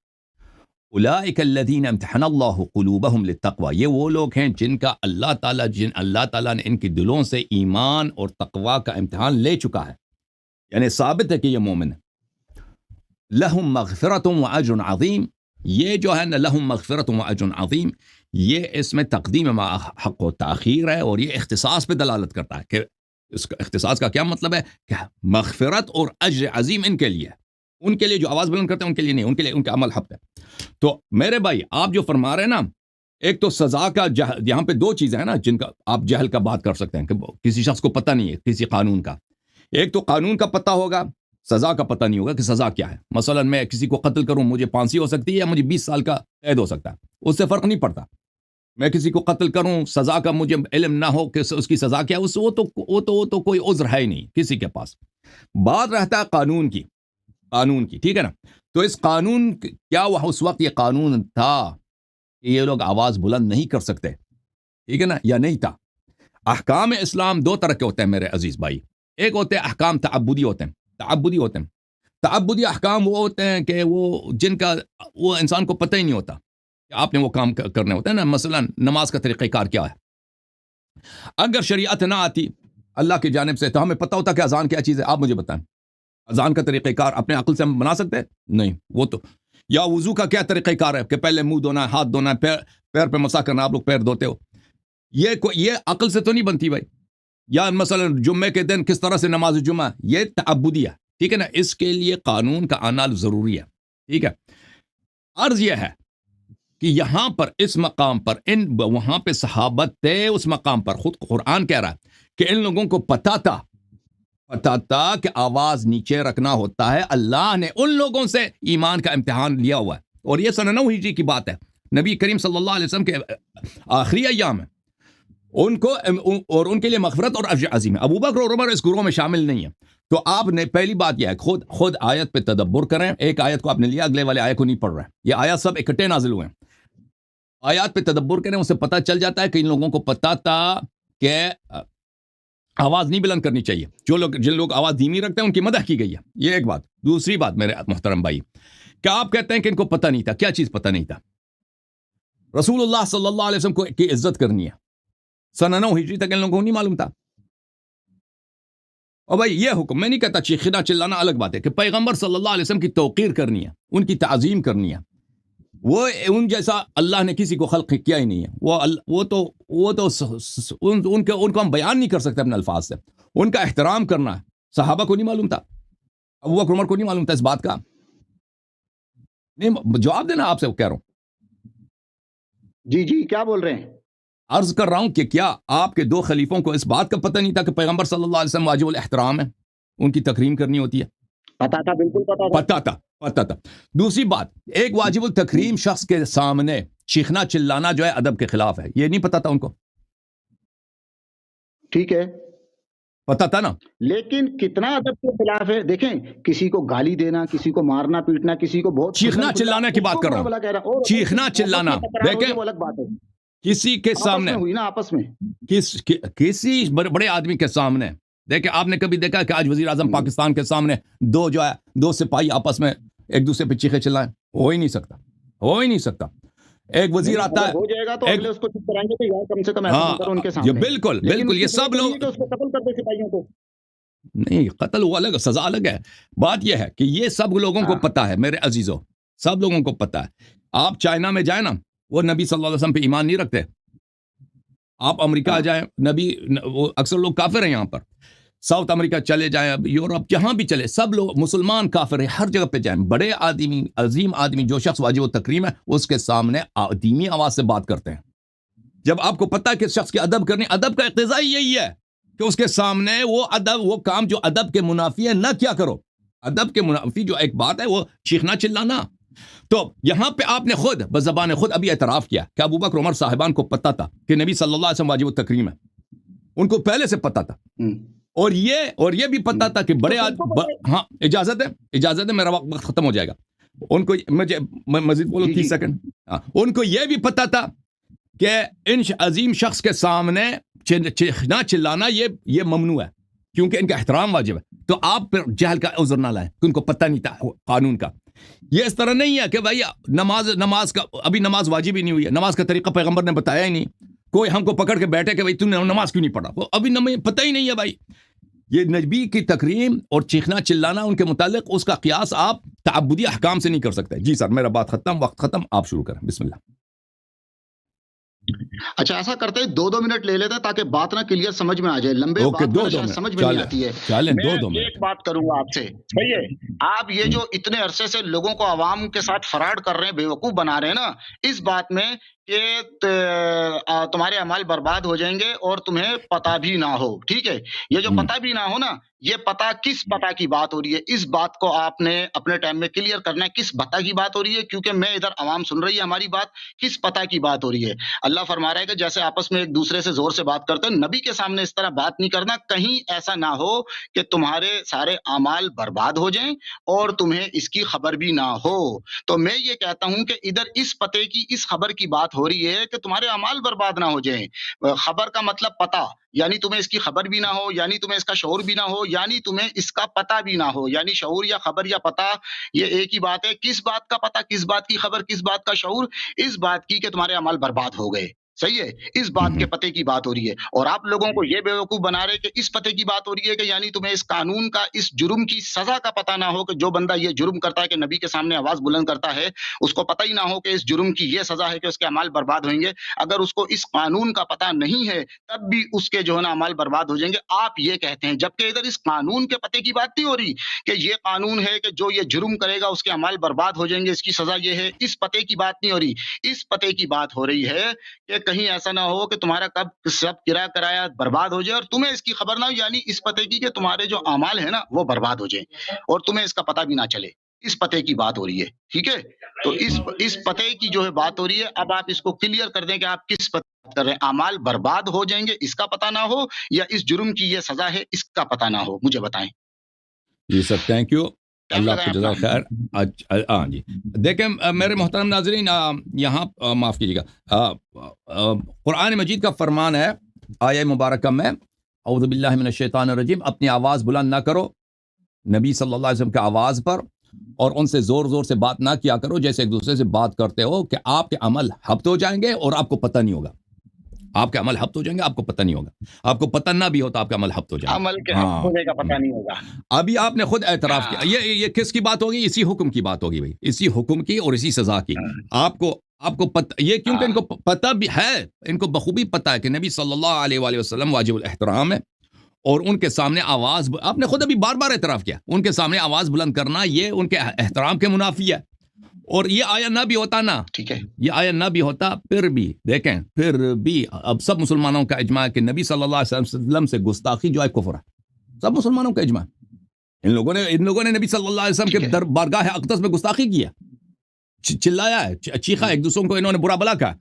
[SPEAKER 1] اولئک الذین امتحن اللہ قلوبہم للتقوی, یہ وہ لوگ ہیں جن کا اللہ تعالیٰ نے ان کے دلوں سے ایمان اور تقوی کا امتحان لے چکا ہے, یعنی ثابت ہے کہ یہ مومن ہے. لہم مغفرۃ واجر عظیم, یہ جو ہے نا لہم مغفرۃ واجر عظیم, یہ اس میں تقدیم ما حق و تاخیر ہے, اور یہ اختصاص پہ دلالت کرتا ہے. کہ اس کا اختصاص کا کیا مطلب ہے؟ کہ مغفرت اور اجر عظیم ان کے لیے, ان کے لیے جو آواز بلند کرتے ہیں ان کے لیے نہیں, ان کے لیے ان کا عمل حق ہے. تو میرے بھائی آپ جو فرما رہے ہیں نا, ایک تو سزا کا یہاں پہ دو چیزیں ہیں نا جن کا آپ جہل کا بات کر سکتے ہیں, کہ کسی شخص کو پتہ نہیں ہے کسی قانون کا. ایک تو قانون کا پتہ ہوگا, سزا کا پتہ نہیں ہوگا کہ سزا کیا ہے. مثلا میں کسی کو قتل کروں, مجھے پھانسی ہو سکتی ہے یا مجھے 20 سال کا قید ہو سکتا ہے, اس سے فرق نہیں پڑتا. میں کسی کو قتل کروں, سزا کا مجھے علم نہ ہو کہ اس کی سزا کیا ہے, وہ تو کوئی عذر ہے ہی نہیں کسی کے پاس. بات رہتا ہے قانون کی, ٹھیک ہے نا. تو اس قانون کیا وہ اس وقت یہ قانون تھا کہ یہ لوگ آواز بلند نہیں کر سکتے, ٹھیک ہے نا, یا نہیں تھا؟ احکام اسلام دو طرح کے ہوتے ہیں میرے عزیز بھائی. ایک ہوتے ہیں احکام تعبدی ہوتے ہیں. تعبدی احکام وہ ہوتے ہیں کہ وہ جن کا وہ انسان کو پتہ ہی نہیں ہوتا کہ آپ نے وہ کام کرنے ہوتے ہیں نا. مثلا نماز کا طریقہ کار کیا ہے, اگر شریعت نہ آتی اللہ کی جانب سے تو ہمیں پتہ ہوتا کہ اذان کیا چیز ہے. آپ مجھے بتائیں, اذان کا طریقہ کار اپنے عقل سے ہم بنا سکتے ہیں؟ نہیں. وہ تو, یا وضو کا کیا طریقہ کار ہے کہ پہلے منہ دھونا ہے, ہاتھ دھونا ہے, پیر پہ مسح کرنا, آپ لوگ پیر دھوتے ہو, یہ عقل سے تو نہیں بنتی بھائی. یا مثلا جمعے کے دن کس طرح سے نماز جمعہ, یہ تعبدی ہے, ٹھیک ہے نا. اس کے لیے قانون کا آنا ضروری ہے, ٹھیک ہے. عرض یہ ہے کہ یہاں پر اس مقام پر وہاں پہ صحابت تھے, اس مقام پر خود قرآن کہہ رہا ہے کہ ان لوگوں کو پتہ تھا کہ آواز نیچے رکھنا ہوتا ہے. اللہ نے ان لوگوں سے ایمان کا امتحان لیا ہوا ہے, اور یہ سن 9 ہجری کی بات ہے. نبی کریم صلی اللہ علیہ وسلم کے آخری ایام ہیں, ان کو اور ان کے لیے مغفرت اور اجر عظیم ہے. ابو بکر اور عمر اس گروہ میں شامل نہیں ہیں. تو آپ نے پہلی بات یہ ہے خود آیت پہ تدبر کریں. ایک آیت کو آپ نے لیا, اگلے والے آیت کو نہیں پڑھ رہے ہیں. یہ آیات سب اکٹھے نازل ہوئے ہیں. آیات پہ تدبر کریں, اس سے پتہ چل جاتا ہے کہ ان لوگوں کو پتہ تھا کہ آواز نہیں بلند کرنی چاہیے. جن لوگ آواز دھیمی رکھتے ہیں ان کی مدح کی گئی ہے. یہ ایک بات. دوسری بات میرے محترم بھائی, کیا آپ کہتے ہیں کہ ان کو پتہ نہیں تھا؟ کیا چیز پتہ نہیں تھا؟ رسول اللہ صلی اللہ علیہ وسلم کی عزت کرنی ہے. سن 9 ہجری تک ان لوگوں کو نہیں معلوم تھا. اور بھائی یہ حکم, میں نہیں کہتا چیخنا چلانا الگ بات ہے, کہ پیغمبر صلی اللہ علیہ وسلم کی توقیر کرنی ہے, ان کی تعظیم کرنی ہے. وہ ان جیسا اللہ نے کسی کو خلق کیا ہی نہیں ہے. وہ تو ان کو ہم بیان نہیں کر سکتے اپنے الفاظ سے. ان کا احترام کرنا ہے. صحابہ کو نہیں معلوم تھا, ابو بکر عمر کو نہیں معلوم تھا اس بات کا. نہیں, جواب دینا, آپ سے کہہ رہا ہوں.
[SPEAKER 2] جی کیا بول رہے ہیں؟
[SPEAKER 1] عرض کر رہا ہوں کہ کیا آپ کے دو خلیفوں کو اس بات کا پتہ نہیں تھا کہ پیغمبر صلی اللہ علیہ وسلم واجب الاحترام ہے، ان کی تکریم کرنی ہوتی ہے؟
[SPEAKER 2] پتا تھا، بالکل
[SPEAKER 1] پتا تھا. دوسری بات، ایک واجب التکریم شخص کے سامنے چیخنا چلانا جو ہے ادب کے خلاف ہے، یہ نہیں پتا تھا ان کو؟
[SPEAKER 2] ٹھیک ہے،
[SPEAKER 1] پتا تھا نا.
[SPEAKER 2] لیکن کتنا ادب کے خلاف ہے؟ دیکھیں، کسی کو گالی دینا، کسی کو مارنا پیٹنا، کسی کو بہت
[SPEAKER 1] چیخنا چلانا کی بات کر رہا ہوں، چیخنا چلانا. دیکھیں،
[SPEAKER 2] وہ الگ بات ہے،
[SPEAKER 1] کسی کے سامنے
[SPEAKER 2] ہوئی نا آپس میں،
[SPEAKER 1] کسی بڑے آدمی کے سامنے. دیکھیں، آپ نے کبھی دیکھا کہ آج وزیر اعظم پاکستان کے سامنے دو سپاہی آپس میں ایک دوسرے پہ چیخے چلائیں؟ ہو ہی نہیں سکتا. ایک وزیر آتا ہے،
[SPEAKER 2] ہو جائے گا تو اگلے اس کو چپ کرائیں گے، تو یار کم سے کم ایسا کرو ان کے سامنے.
[SPEAKER 1] بالکل یہ سب لوگ
[SPEAKER 2] اس کو قتل کر دے سپاہیوں کو.
[SPEAKER 1] نہیں، قتل وہ الگ، سزا الگ ہے. بات یہ ہے کہ یہ سب لوگوں کو پتا ہے، میرے عزیزوں، سب لوگوں کو پتا ہے. آپ چائنا میں جائیں نا، وہ نبی صلی اللہ علیہ وسلم پہ ایمان نہیں رکھتے. آپ امریکہ جائیں، نبی، وہ اکثر لوگ کافر ہیں. یہاں پر ساؤتھ امریکہ چلے جائیں، اب یورپ جہاں بھی چلے، سب لوگ مسلمان کافر ہیں. ہر جگہ پہ جائیں، بڑے آدمی، عظیم آدمی، جو شخص واجب التکریم ہے، اس کے سامنے دھیمی آواز سے بات کرتے ہیں. جب آپ کو پتا ہے کہ شخص کی ادب کرنی، ادب کا اقتضا یہی ہے کہ اس کے سامنے وہ کام جو ادب کے منافی ہے نہ کیا کرو. ادب کے منافی جو ایک بات ہے وہ چیخنا چلانا. تو یہاں پہ آپ نے خود بزبان خود ابھی اعتراف کیا کہ ابو بکر عمر صاحبان کو پتا تھا کہ نبی صلی اللہ علیہ وسلم واجب التکریم ہے. ان کو پہلے سے پتا تھا. اور یہ بھی پتا تھا کہ بڑے ہاں، اجازت ہے، میرا وقت ختم ہو جائے گا. ان کو مزید بولو 30 سیکنڈ. ان کو یہ بھی پتا تھا کہ ان عظیم شخص کے سامنے چیخنا چلانا یہ ممنوع ہے، کیونکہ ان کا احترام واجب ہے. تو آپ پھر جہل کا عذر نہ لائیں کہ ان کو پتہ نہیں تھا قانون کا. یہ اس طرح نہیں ہے کہ بھائی نماز کا ابھی نماز واجب ہی نہیں ہوئی ہے، نماز کا طریقہ پیغمبر نے بتایا ہی نہیں. کوئی ہم کو پکڑ کے بیٹھے کہ بھائی تم نے نماز کیوں نہیں پڑھا، وہ ابھی پتہ ہی نہیں ہے. بھائی یہ نبی کی تکریم اور چیخنا چلانا ان کے متعلق، اس کا قیاس آپ تعبدی احکام سے نہیں کر سکتے. جی سر، میرا بات ختم، وقت ختم، آپ شروع کریں. بسم اللہ.
[SPEAKER 2] اچھا، ایسا کرتے ہیں 2 منٹ لے لیتے تاکہ بات نہ کلیئر سمجھ میں آ جائے. لمبے بات سمجھ میں نہیں آتی ہے. میں ایک بات کروں گا آپ سے، صحیح ہے؟ آپ یہ جو اتنے عرصے سے لوگوں کو عوام کے ساتھ فراڈ کر رہے ہیں، بیوقوف بنا رہے ہیں نا، اس بات میں کہ تمہارے اعمال برباد ہو جائیں گے اور تمہیں پتہ بھی نہ ہو. ٹھیک ہے، یہ جو پتہ بھی نہ ہو نا، یہ پتہ کس پتہ کی بات ہو رہی ہے، اس بات کو آپ نے اپنے ٹائم میں کلیئر کرنا ہے. کس پتہ کی بات ہو رہی ہے؟ کیونکہ میں ادھر عوام سن رہی ہے ہماری بات، کس پتہ کی بات ہو رہی ہے. اللہ فرما رہا ہے کہ جیسے آپس میں ایک دوسرے سے زور سے بات کرتے ہیں، نبی کے سامنے اس طرح بات نہیں کرنا. کہیں ایسا نہ ہو کہ تمہارے سارے اعمال برباد ہو جائیں اور تمہیں اس کی خبر بھی نہ ہو. تو میں یہ کہتا ہوں کہ ادھر اس پتے کی، اس خبر کی بات ہو رہی ہے کہ تمہارے اعمال برباد نہ ہو جائیں. خبر کا مطلب پتہ، یعنی تمہیں اس کی خبر بھی نہ ہو، یعنی تمہیں اس کا شعور بھی نہ ہو، یعنی تمہیں اس کا پتہ بھی نہ ہو. یعنی شعور یا خبر یا پتہ یہ ایک ہی بات ہے. کس بات کا پتہ، کس بات کی خبر، کس بات کا شعور؟ اس بات کی کہ تمہارے اعمال برباد ہو گئے. صحیح ہے، اس بات کے پتے کی بات ہو رہی ہے. اور آپ لوگوں کو یہ بیوقوف بنا رہے کہ اس پتے کی بات ہو رہی ہے کہ یعنی تمہیں اس قانون کا، اس جرم کی سزا کا پتہ نہ ہو کہ جو بندہ یہ جرم کرتا ہے کہ نبی کے سامنے آواز بلند کرتا ہے، اس کو پتہ ہی نہ ہو کہ اس جرم کی یہ سزا ہے کہ اس کے اعمال برباد ہوئیں گے. اگر اس کو اس قانون کا پتہ نہیں ہے تب بھی اس کے جو ہے نا اعمال برباد ہو جائیں گے. آپ یہ کہتے ہیں، جبکہ ادھر اس قانون کے پتے کی بات نہیں ہو رہی کہ یہ قانون ہے کہ جو یہ جرم کرے گا اس کے اعمال برباد ہو جائیں گے، اس کی سزا یہ ہے. اس پتے کی بات نہیں ہو رہی. اس پتے کی بات ہو رہی ہے کہ کہیں ایسا نہ ہو کہ تمہارا کب سب کرایہ کرایا برباد ہو جائے اور تمہیں اس کی خبر نہ ہو. یعنی اس پتے کی کہ تمہارے جو اعمال ہیں نا وہ برباد ہو جائیں اور تمہیں اس کا پتہ بھی نہ چلے. اس پتے کی بات ہو رہی ہے. ٹھیک ہے، تو اس پتے کی جو ہے بات ہو رہی ہے. اب آپ اس کو کلیئر کر دیں کہ آپ کس پتے بات کر رہے ہیں. اعمال برباد ہو جائیں گے اس کا پتہ نہ ہو، یا اس جرم کی یہ سزا ہے اس کا پتہ نہ ہو؟ مجھے بتائیں.
[SPEAKER 1] جی سر، تھینک یو، اللہ آپ کو جزائے خیر. ہاں جی، دیکھیں میرے محترم ناظرین، یہاں معاف کیجیے گا، قرآن مجید کا فرمان ہے آیہ مبارکہ میں، اعوذ باللہ من الشیطان الرجیم، اپنی آواز بلند نہ کرو نبی صلی اللہ علیہ وسلم کی آواز پر، اور ان سے زور زور سے بات نہ کیا کرو جیسے ایک دوسرے سے بات کرتے ہو کہ آپ کے عمل ہبط ہو جائیں گے اور آپ کو پتہ نہیں ہوگا. آپ کے عمل ہبط ہو جائیں گے، آپ کو پتہ نہیں ہوگا. آپ کو پتہ نہ بھی ہوتا آپ کا عمل ہبط ہو جائے گا،
[SPEAKER 2] عمل کے ہبط ہونے کا پتہ نہیں ہوگا.
[SPEAKER 1] ابھی آپ نے خود اعتراف کیا. یہ کس کی بات ہوگی؟ اسی حکم کی بات ہوگی بھائی، اسی حکم کی اور اسی سزا کی. آپ کو پتہ، یہ کیونکہ ان کو پتہ بھی ہے، ان کو بخوبی پتہ ہے کہ نبی صلی اللہ علیہ وآلہ وسلم واجب الاحترام ہے، اور ان کے سامنے آواز، آپ نے خود ابھی بار بار اعتراف کیا، ان کے سامنے آواز بلند کرنا یہ ان کے احترام کے منافی ہے. اور یہ آیا نہ بھی ہوتا نا،
[SPEAKER 2] ٹھیک ہے،
[SPEAKER 1] یہ آیا نہ بھی ہوتا، پھر بھی دیکھیں، پھر بھی اب سب مسلمانوں کا اجماع ہے کہ نبی صلی اللہ علیہ وسلم سے گستاخی جو ہے کفر ہے، سب مسلمانوں کا اجماع ہے۔ ان لوگوں نے نبی صلی اللہ علیہ وسلم
[SPEAKER 2] ٹھیک
[SPEAKER 1] کے
[SPEAKER 2] ہے۔
[SPEAKER 1] بارگاہ اقدس میں گستاخی کی ہے، چلایا ہے، چیخا، ایک دوسروں کو انہوں نے برا بلا کہا،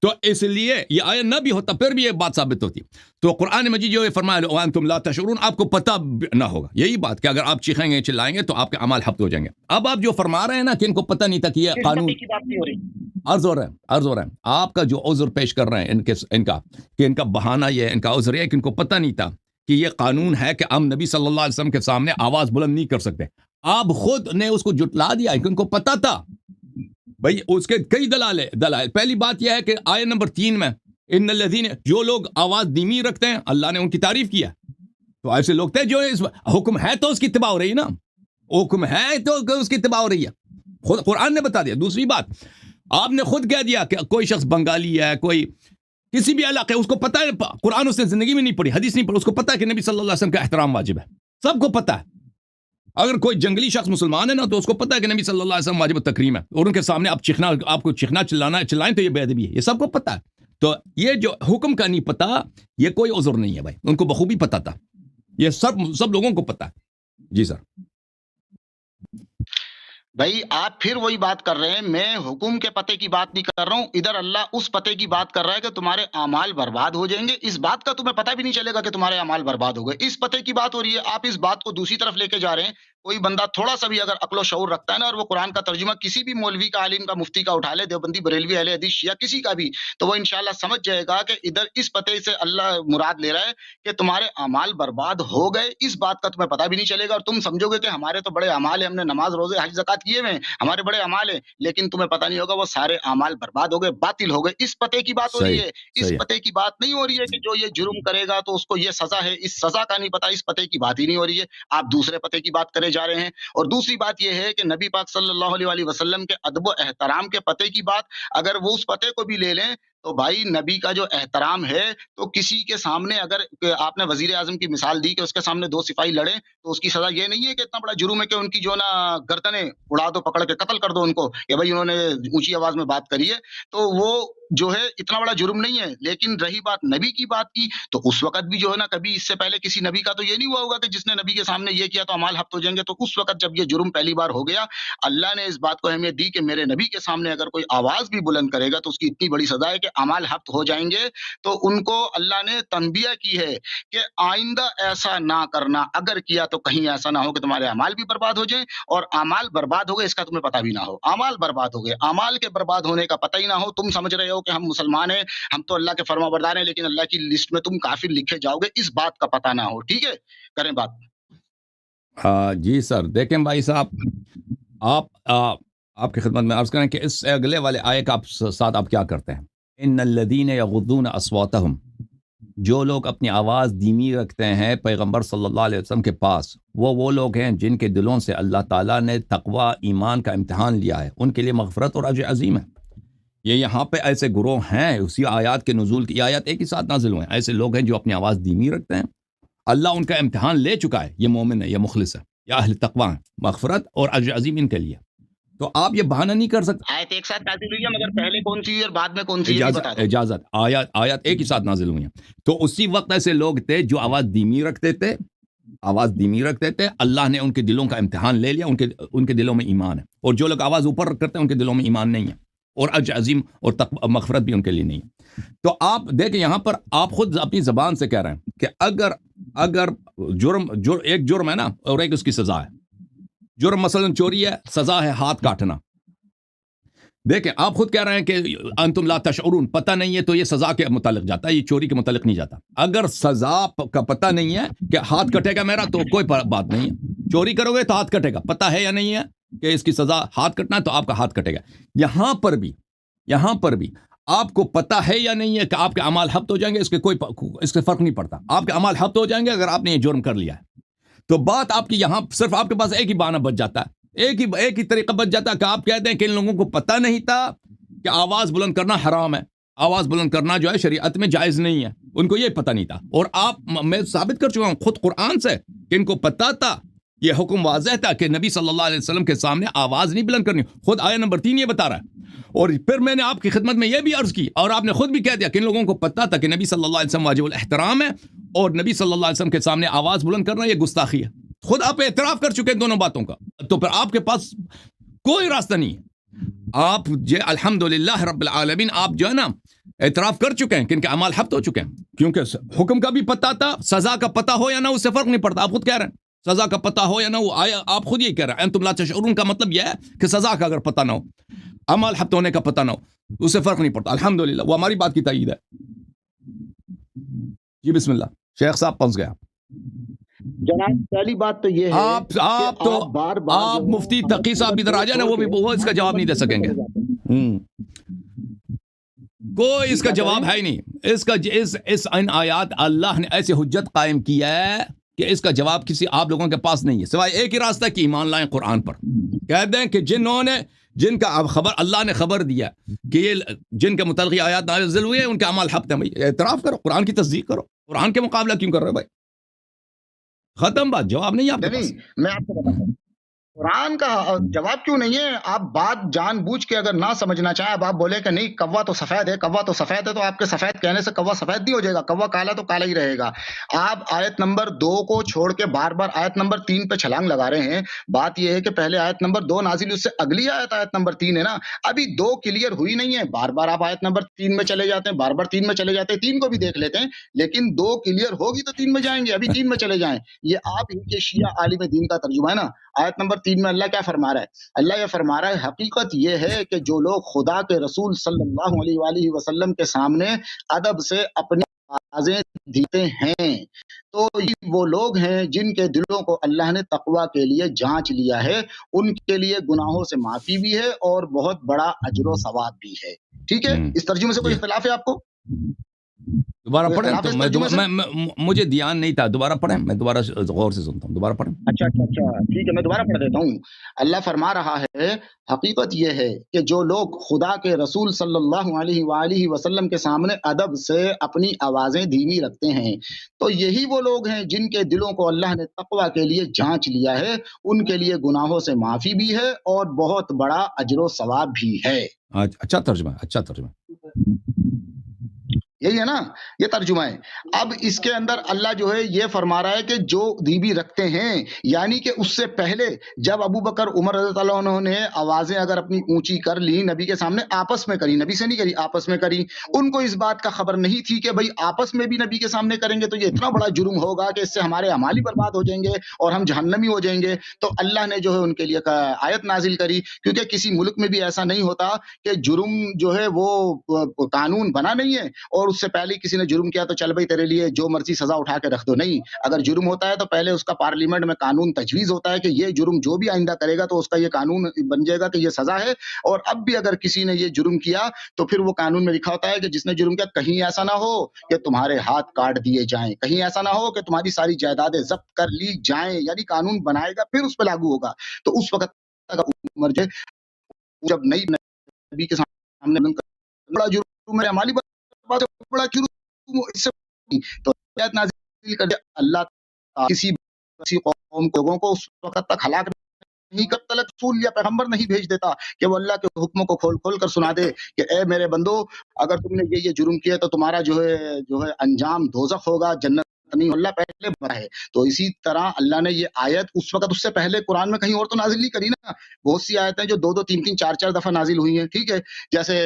[SPEAKER 1] تو اس لیے یہ آیا نہ بھی ہوتا پھر بھی یہ بات ثابت ہوتی۔ تو قرآن مجید جو فرمایا وانتم لا تشعرون، آپ کو پتہ نہ ہوگا، یہی بات کہ اگر آپ چیخیں گے چلائیں گے تو آپ کے اعمال حبط ہو جائیں گے۔ اب آپ جو فرما رہے ہیں نا کہ ان کو پتہ نہیں تھا کہ یہ قانون،
[SPEAKER 2] کی بات نہیں ہو رہی،
[SPEAKER 1] عرض ہو رہا ہے آپ کا جو عذر پیش کر رہے ہیں ان کا بہانہ یہ ہے، ان کا عذر یہ ہے کہ ان کو پتہ نہیں تھا کہ یہ قانون ہے کہ ہم نبی صلی اللہ علیہ وسلم کے سامنے آواز بلند نہیں کر سکتے۔ آپ خود نے اس کو جٹلا دیا کہ ان کو پتہ تھا۔ بھئی اس کے کئی دلائل، پہلی بات یہ ہے کہ آیت نمبر 3 میں ان الذین، جو لوگ آواز دھیمی رکھتے ہیں اللہ نے ان کی تعریف کیا، تو ایسے لوگ تھے جو حکم ہے تو اس کی اتباع ہو رہی ہے نا، حکم ہے تو اس کی اتباع ہو رہی ہے، خود قرآن نے بتا دیا۔ دوسری بات، آپ نے خود کہہ دیا کہ کوئی شخص بنگالی ہے، کوئی کسی بھی علاقے، اس کو پتہ ہے، قرآن اس نے زندگی میں نہیں پڑھی، حدیث نہیں پڑھی، اس کو پتہ ہے کہ نبی صلی اللہ علیہ وسلم کا احترام واجب ہے، سب کو پتہ ہے۔ اگر کوئی جنگلی شخص مسلمان ہے نا تو اس کو پتہ ہے کہ نبی صلی اللہ علیہ وسلم واجب التکریم ہے، اور ان کے سامنے آپ کو چیخنا چلائیں تو یہ بے ادبی ہے، یہ سب کو پتہ ہے۔ تو یہ جو حکم کا نہیں پتہ، یہ کوئی عذر نہیں ہے بھائی، ان کو بخوبی پتہ تھا، یہ سب لوگوں کو پتہ ہے۔ جی سر۔
[SPEAKER 2] بھائی آپ پھر وہی بات کر رہے ہیں، میں حکم کے پتے کی بات نہیں کر رہا ہوں، ادھر اللہ اس پتے کی بات کر رہا ہے کہ تمہارے اعمال برباد ہو جائیں گے، اس بات کا تمہیں پتہ بھی نہیں چلے گا کہ تمہارے اعمال برباد ہو گئے، اس پتے کی بات ہو رہی ہے، آپ اس بات کو دوسری طرف لے کے جا رہے ہیں۔ کوئی بندہ تھوڑا سا بھی اگر عقل و شعور رکھتا ہے نا، اور وہ قرآن کا ترجمہ کسی بھی مولوی کا، عالم کا، مفتی کا اٹھا لے، دیوبندی، بریلوی، اہل حدیث، شیعہ، کسی کا بھی، تو وہ انشاءاللہ سمجھ جائے گا کہ ادھر اس پتے سے اللہ مراد لے رہا ہے کہ تمہارے اعمال برباد ہو گئے، اس بات کا تمہیں پتہ بھی نہیں چلے گا، اور تم سمجھو گے کہ ہمارے تو بڑے اعمال ہیں، ہم نے نماز، روزے، حج، زکات کیے ہوئے ہیں، ہمارے بڑے اعمال ہیں، لیکن تمہیں پتہ نہیں ہوگا وہ سارے اعمال برباد ہو گئے، باطل ہو گئے۔ اس پتے کی بات ہو رہی ہے، اس پتے کی بات نہیں ہو رہی ہے کہ جو یہ جرم کرے گا تو اس کو یہ سزا ہے، اس سزا کا نہیں پتہ، اس پتے کی بات ہی نہیں ہو رہی ہے، آپ دوسرے پتے کی بات کرے جا رہے ہیں۔ اور دوسری بات یہ ہے کہ نبی پاک صلی اللہ علیہ وسلم کے ادب و احترام کے پتے کی بات، اگر وہ اس پتے کو بھی لے لیں تو بھائی نبی کا جو احترام ہے، تو کسی کے سامنے، اگر آپ نے وزیر اعظم کی مثال دی کہ اس کے سامنے دو سپاہی لڑیں تو اس کی سزا یہ نہیں ہے کہ اتنا بڑا جرم ہے کہ ان کی جو نا گردنیں اڑا دو، پکڑ کے قتل کر دو ان کو، کہ بھائی انہوں نے اونچی آواز میں بات کری ہے، تو وہ جو ہے اتنا بڑا جرم نہیں ہے۔ لیکن رہی بات نبی کی بات کی، تو اس وقت بھی جو ہے نا، کبھی اس سے پہلے کسی نبی کا تو یہ نہیں ہوا ہوگا کہ جس نے نبی کے سامنے یہ کیا تو اعمال حبط ہو جائیں گے، تو اس وقت جب یہ جرم پہلی بار ہو گیا، اللہ نے اس بات کو اہمیت دی کہ میرے نبی کے سامنے اگر کوئی آواز بھی بلند کرے گا تو اس کی اتنی بڑی سزا ہے کہ اعمال حبط ہو جائیں گے۔ تو ان کو اللہ نے تنبیہ کی ہے کہ آئندہ ایسا نہ کرنا، اگر کیا تو کہیں ایسا نہ ہو کہ تمہارے اعمال بھی برباد ہو جائیں، اور اعمال برباد ہو گئے اس کا تمہیں پتہ بھی نہ ہو، اعمال برباد ہو گئے، اعمال کے برباد ہونے کا پتہ ہی نہ ہو، تم سمجھ رہے ہو کہ ہم مسلمان ہیں، ہم تو اللہ کے فرما بردار ہیں، لیکن اللہ کی لسٹ میں تم کافر لکھے جاؤ گے، اس بات کا پتہ نہ ہو۔ ٹھیک ہے، کریں بات۔
[SPEAKER 1] ہاں جی سر، دیکھیں بھائی صاحب، آپ کی خدمت میں عرض کریں کہ اس اگلے والے آیے کا ساتھ آپ کیا کرتے ہیں؟ ان الذین یغضون اصواتہم، جو لوگ اپنی آواز دھیمی رکھتے ہیں پیغمبر صلی اللہ علیہ وسلم کے پاس، وہ لوگ ہیں جن کے دلوں سے اللہ تعالیٰ نے تقوی، ایمان کا امتحان لیا ہے، ان کے لیے مغفرت اور اجر عظیم ہے۔ یہ یہاں پہ ایسے گروہ ہیں، اسی آیات کے نزول کی آیات ایک ہی ساتھ نازل ہوئے ہیں، ایسے لوگ ہیں جو اپنی آواز دھیمی رکھتے ہیں، اللہ ان کا امتحان لے چکا ہے، یہ مومن ہے، یہ مخلص ہے، یہ اہل تقوی ہے، مغفرت اور اجر عظیم ان کے لیے۔ تو آپ یہ بہانہ نہیں کر سکتے۔
[SPEAKER 2] آیت ایک ساتھ نازل ہوئی ہے، مگر پہلے کون سی اور بعد میں کون سی، یہ بھی بتا دو۔
[SPEAKER 1] اجازت، آیات ایک ہی ساتھ نازل ہوئی ہیں۔ تو اسی وقت ایسے لوگ تھے جو آواز دھیمی رکھتے تھے، اللہ نے ان کے دلوں کا امتحان لے لیا، ان کے دلوں میں ایمان ہے، اور جو لوگ آواز اوپر کرتے ہیں ان کے دلوں میں ایمان نہیں ہے، اور اجر عظیم اور مغفرت بھی ان کے لیے نہیں ہے۔ تو آپ دیکھیں یہاں پر آپ خود اپنی زبان سے کہہ رہے ہیں کہ اگر ایک جرم ہے نا، اور ایک اس کی سزا ہے۔ جرم مثلا چوری ہے، سزا ہے ہاتھ کاٹنا۔ دیکھیں آپ خود کہہ رہے ہیں کہ انتم لا تشعرون، پتہ نہیں ہے تو یہ سزا کے متعلق جاتا ہے، یہ چوری کے متعلق نہیں جاتا۔ اگر سزا کا پتہ نہیں ہے کہ ہاتھ کٹے گا میرا، تو کوئی بات نہیں ہے، چوری کرو گے تو ہاتھ کٹے گا، پتہ ہے یا نہیں ہے کہ اس کی سزا ہاتھ کٹنا ہے تو آپ کا ہاتھ کٹے گا۔ یہاں پر بھی آپ کو پتہ ہے یا نہیں ہے کہ آپ کے اعمال حبط ہو جائیں گے، اس سے فرق نہیں پڑتا، آپ کے اعمال حبط ہو جائیں گے اگر آپ نے یہ جرم کر لیا ہے۔ تو بات آپ کی یہاں صرف آپ کے پاس ایک ہی بہانہ بچ جاتا ہے، ایک ہی طریقہ بچ جاتا ہے کہ آپ کہتے ہیں کہ ان لوگوں کو پتہ نہیں تھا کہ آواز بلند کرنا حرام ہے، آواز بلند کرنا جو ہے شریعت میں جائز نہیں ہے، ان کو یہ پتہ نہیں تھا۔ اور میں ثابت کر چکا ہوں خود قرآن سے کہ ان کو پتہ تھا یہ حکم واضح تھا کہ نبی صلی اللہ علیہ وسلم کے سامنے آواز نہیں بلند کرنی. خود آیت نمبر 3 یہ بتا رہا ہے. اور پھر میں نے آپ کی خدمت میں یہ بھی عرض کی اور آپ نے خود بھی کہہ دیا کہ ان لوگوں کو پتہ تھا کہ نبی صلی اللہ علیہ وسلم واجب الاحترام ہے اور نبی صلی اللہ علیہ وسلم کے سامنے آواز بلند کرنا یہ گستاخی ہے. خود آپ اعتراف کر چکے ہیں دونوں باتوں کا. تو پھر آپ کے پاس کوئی راستہ نہیں ہے. آپ الحمدللہ رب العالمین آپ جو ہے نا اعتراف کر چکے ہیں کہ ان کے اعمال حبط ہو چکے ہیں. کیونکہ حکم کا بھی پتہ تھا, سزا کا پتہ ہو یا نہ اس سے فرق نہیں پڑتا. آپ خود کہہ رہے ہیں سزا کا پتہ ہو یا نہ ہو, آپ خود یہی کہہ رہے ہیں انتم لا تشعرون کا مطلب یہ ہے کہ سزا کا اگر پتہ نہ ہو, اعمال حبط ہونے کا پتہ نہ ہو, اس سے فرق نہیں پڑتا. الحمدللہ وہ ہماری بات کی تائید ہے. جی بسم اللہ شیخ صاحب پہنچ گیا.
[SPEAKER 2] جناب پہلی بات تو یہ ہے
[SPEAKER 1] آپ تو آپ مفتی تقی صاحب ادھر آ جائیں نا, وہ اس کا جواب نہیں دے سکیں گے. کوئی اس کا جواب ہے ہی نہیں. اس کا اس ان آیات اللہ نے ایسی حجت قائم کیا ہے کہ اس کا جواب کسی آپ لوگوں کے پاس نہیں ہے سوائے ایک ہی راستہ کہ ایمان لائیں قرآن پر. کہہ دیں کہ جن کا اب خبر اللہ نے خبر دیا کہ یہ جن کے متعلق آیات نازل ہوئے ان کے اعمال حبط ہیں. اعتراف کرو, قرآن کی تصدیق کرو. قرآن کے مقابلہ کیوں کر رہے ہو بھائی؟ ختم بات, جواب نہیں آپ کے پاس.
[SPEAKER 2] میں آپ کو بتاتا ہوں قرآن کا جواب کیوں نہیں ہے. آپ بات جان بوجھ کے اگر نہ سمجھنا چاہیں, اب آپ بولے کہ نہیں کوا تو سفید ہے, کوا تو سفید ہے, تو آپ کے سفید کہنے سے کوا سفید نہیں ہو جائے گا, کوا کالا تو کالا ہی رہے گا. آپ آیت نمبر 2 کو چھوڑ کے بار بار آیت نمبر 3 پہ چھلانگ لگا رہے ہیں. بات یہ ہے کہ پہلے آیت نمبر 2 نازل, اس سے اگلی آیت نمبر 3 ہے نا, ابھی 2 کلیئر ہوئی نہیں ہے. بار بار آپ آیت نمبر 3 میں چلے جاتے ہیں, بار بار 3 میں چلے جاتے ہیں. 3 کو بھی دیکھ لیتے ہیں, لیکن 2 کلیئر ہوگی تو 3 میں جائیں گے, ابھی 3 میں چلے جائیں. یہ آپ ان کے شیعہ عالم دین کا ترجمہ ہے نا. آیت نمبر 3 میں اللہ کیا فرما رہا ہے؟ اللہ یہ فرما رہا ہے حقیقت یہ ہے کہ جو لوگ خدا کے رسول صلی اللہ علیہ وآلہ وسلم کے سامنے ادب سے اپنی آوازیں دیتے ہیں, تو یہ وہ لوگ ہیں جن کے دلوں کو اللہ نے تقوی کے لیے جانچ لیا ہے. ان کے لیے گناہوں سے معافی بھی ہے اور بہت بڑا اجر و ثواب بھی ہے. ٹھیک ہے, اس ترجمے سے کوئی اختلاف ہے آپ کو؟
[SPEAKER 1] دوبارہ پڑھیں تو مجھے دھیان نہیں تھا. دوبارہ پڑھیں, میں دوبارہ غور سے سنتا ہوں. دوبارہ پڑھیں.
[SPEAKER 2] اچھا ٹھیک ہے, میں دوبارہ پڑھ دیتا ہوں. اللہ فرما رہا ہے حقیقت یہ ہے کہ جو لوگ خدا کے رسول صلی اللہ علیہ وآلہ وسلم کے سامنے ادب سے اپنی آوازیں دھیمی رکھتے ہیں, تو یہی وہ لوگ ہیں جن کے دلوں کو اللہ نے تقوی کے لیے جانچ لیا ہے. ان کے لیے گناہوں سے معافی بھی ہے اور بہت بڑا اجر و ثواب بھی ہے.
[SPEAKER 1] اچھا ترجمہ
[SPEAKER 2] یہی ہے نا, یہ ترجمہ ہے. اب اس کے اندر اللہ جو ہے یہ فرما رہا ہے کہ جو دھیمی رکھتے ہیں, یعنی کہ اس سے پہلے جب ابو بکر عمر رضی اللہ عنہ نے آوازیں اگر اپنی اونچی کر لی نبی کے سامنے, آپس میں کری, نبی سے نہیں کری, آپس میں کری, ان کو اس بات کا خبر نہیں تھی کہ بھائی آپس میں بھی نبی کے سامنے کریں گے تو یہ اتنا بڑا جرم ہوگا کہ اس سے ہمارے اعمال ہی برباد ہو جائیں گے اور ہم جہنمی ہو جائیں گے. تو اللہ نے جو ہے ان کے لیے آیت نازل کری, کیونکہ کسی ملک میں بھی ایسا نہیں ہوتا کہ جرم جو ہے وہ قانون بنا نہیں ہے اور اس سے پہلے کسی نے جرم کیا تو چل بھائی تیرے لیے جو مرضی سزا اٹھا کے رکھ دو. نہیں, اگر جرم ہوتا ہے تو پہلے اس کا پارلیمنٹ میں قانون تجویز ہوتا ہے کہ یہ جرم جو بھی آئندہ کرے گا تو اس کا یہ قانون بن جائے گا کہ یہ سزا ہے. اور اب بھی اگر کسی نے یہ جرم کیا تو پھر وہ قانون میں لکھا ہوتا ہے کہ جس نے جرم کیا کہیں ایسا نہ ہو کہ تمہارے ہاتھ کاٹ دیے جائیں, کہیں ایسا نہ ہو کہ تمہاری ساری جائیدادیں ضبط کر لی جائیں, یعنی قانون بنائے گا پھر اس پہ لاگو ہوگا. تو اس وقت عمر جب نئی نبی کے سامنے بڑا جرم ہے, مالی بڑا جرم, تو نازل کر دیا اللہ کسی قوم کو لوگوں کو اس وقت تک ہلاک نہیں کرتا, رسول یا پیغمبر نہیں بھیج دیتا کہ وہ اللہ کے حکموں کو کھول کھول کر سنا دے کہ اے میرے بندو اگر تم نے یہ جرم کیا تو تمہارا جو ہے انجام دوزخ ہوگا, جنت نہیں. اللہ پہلے بتا ہے. تو اسی طرح اللہ نے یہ آیت اس وقت اس سے پہلے قرآن میں کہیں اور تو نازل نہیں کری نا. بہت سی آیتیں جو 2 3 4 دفعہ نازل ہوئی ہیں, ٹھیک ہے, جیسے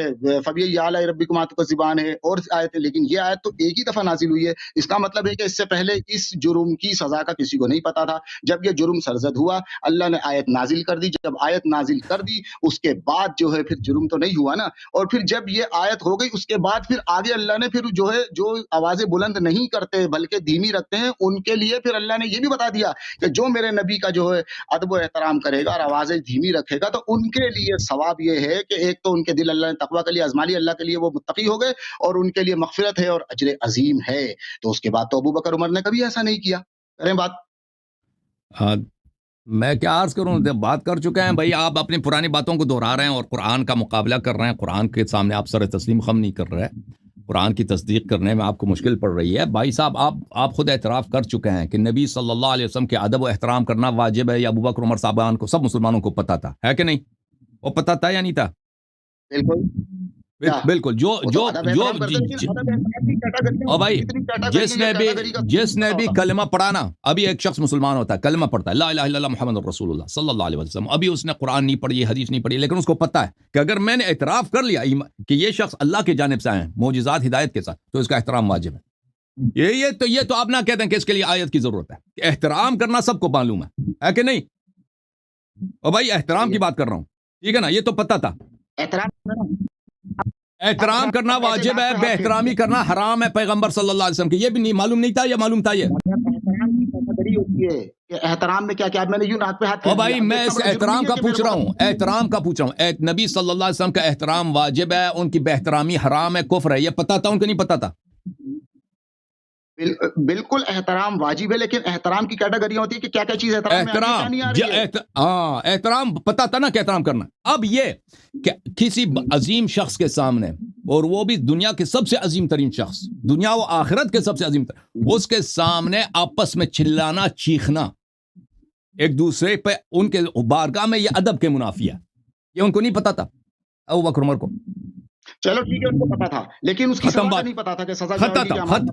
[SPEAKER 2] فبی اعلی ربکم تکذبان ہے اور آیتیں, لیکن یہ آیت تو ایک ہی دفعہ نازل ہوئی ہے. اس کا مطلب ہے کہ اس سے پہلے اس جرم کی سزا کا کسی کو نہیں پتا تھا. جب یہ جرم سرزد ہوا اللہ نے آیت نازل کر دی, جب آیت نازل کر دی اس کے بعد جو ہے پھر جرم تو نہیں ہوا نا. اور پھر جب یہ آیت ہو گئی اس کے بعد پھر آگے اللہ نے پھر جو آوازیں بلند نہیں کرتے بلکہ دھیمی رکھتے ہیں ان کے لیے پھر اللہ نے یہ بھی بتا دیا کہ جو میرے نبی کا جو ہے ادب و احترام کرے گا اور آوازیں دھیمی رکھے گا تو ان کے لیے ثواب یہ ہے کہ ایک تو ان کے دل اللہ نے تقوی کے لیے آزما لی, اللہ کے لیے وہ متقی ہو گئے اور ان کے لیے مغفرت ہے اور اجر عظیم ہے. تو اس کے بعد تو ابو بکر عمر نے کبھی ایسا نہیں کیا. کریں بات.
[SPEAKER 1] میں کیا عرض کروں, بات کر چکے ہیں بھائی. آپ اپنی پرانی باتوں کو دہرا رہے ہیں اور قرآن کا مقابلہ کر رہے ہیں, قرآن کے سامنے آپ سر تسلیم خم نہیں کر رہے. قرآن کی تصدیق کرنے میں آپ کو مشکل پڑ رہی ہے، بھائی صاحب آپ خود اعتراف کر چکے ہیں کہ نبی صلی اللہ علیہ وسلم کے ادب و احترام کرنا واجب ہے، یا ابو بکر عمر صاحبان کو، سب مسلمانوں کو پتہ تھا، ہے کہ نہیں؟ وہ پتہ تھا یا نہیں تھا؟ بالکل جو اور بھائی جس نے بھی کلمہ پڑھا نا، ابھی ایک شخص مسلمان ہوتا ہے، کلمہ پڑھتا ہے لا الہ الا اللہ محمد رسول اللہ صلی اللہ علیہ وسلم، ابھی اس نے قرآن نہیں پڑھی، حدیث نہیں پڑھی، لیکن اس کو پتہ ہے کہ اگر میں نے اعتراف کر لیا کہ یہ شخص اللہ کی جانب سے آئے ہیں معجزات ہدایت کے ساتھ، تو اس کا احترام واجب ہے۔ یہ تو آپ نہ کہتے ہیں کہ اس کے لیے آیت کی ضرورت ہے، کہ احترام کرنا سب کو معلوم ہے کہ نہیں؟ اور بھائی احترام کی بات کر رہا ہوں، ٹھیک ہے نا؟ یہ تو پتہ تھا، احترام کرنا واجب ہے، بے احترامی کرنا حرام ہے پیغمبر صلی اللہ علیہ وسلم کی، یہ بھی نہیں معلوم نہیں تھا یا معلوم تھا؟ یہ
[SPEAKER 2] احترام میں کیا میں نے یوں ناک پہ ہاتھ،
[SPEAKER 1] او بھائی میں اس احترام کا پوچھ رہا ہوں، نبی صلی اللہ علیہ وسلم کا احترام واجب ہے، ان کی بے احترامی حرام ہے، کفر ہے، یہ پتا تھا ان کو نہیں پتا تھا؟
[SPEAKER 2] بالکل احترام واجب ہے، لیکن احترام کی کیٹیگری ہوتی ہے کہ کیا کیا چیز
[SPEAKER 1] احترام پتا تھا نا کہ احترام کرنا۔ اب یہ کہ کسی عظیم شخص کے سامنے، اور وہ بھی دنیا کے سب سے عظیم ترین شخص، دنیا و آخرت کے سب سے عظیم ترین، اس کے سامنے آپس میں چلانا چیخنا ایک دوسرے پہ، ان کے بارگاہ میں، یہ ادب کے منافی ہے، یہ ان کو نہیں پتا تھا ابو بکر عمر کو؟
[SPEAKER 2] چلو ٹھیک ہے، ان کو پتا تھا، لیکن اس کی سزا نہیں پتا تھا کہ سزا کیا ہوگی۔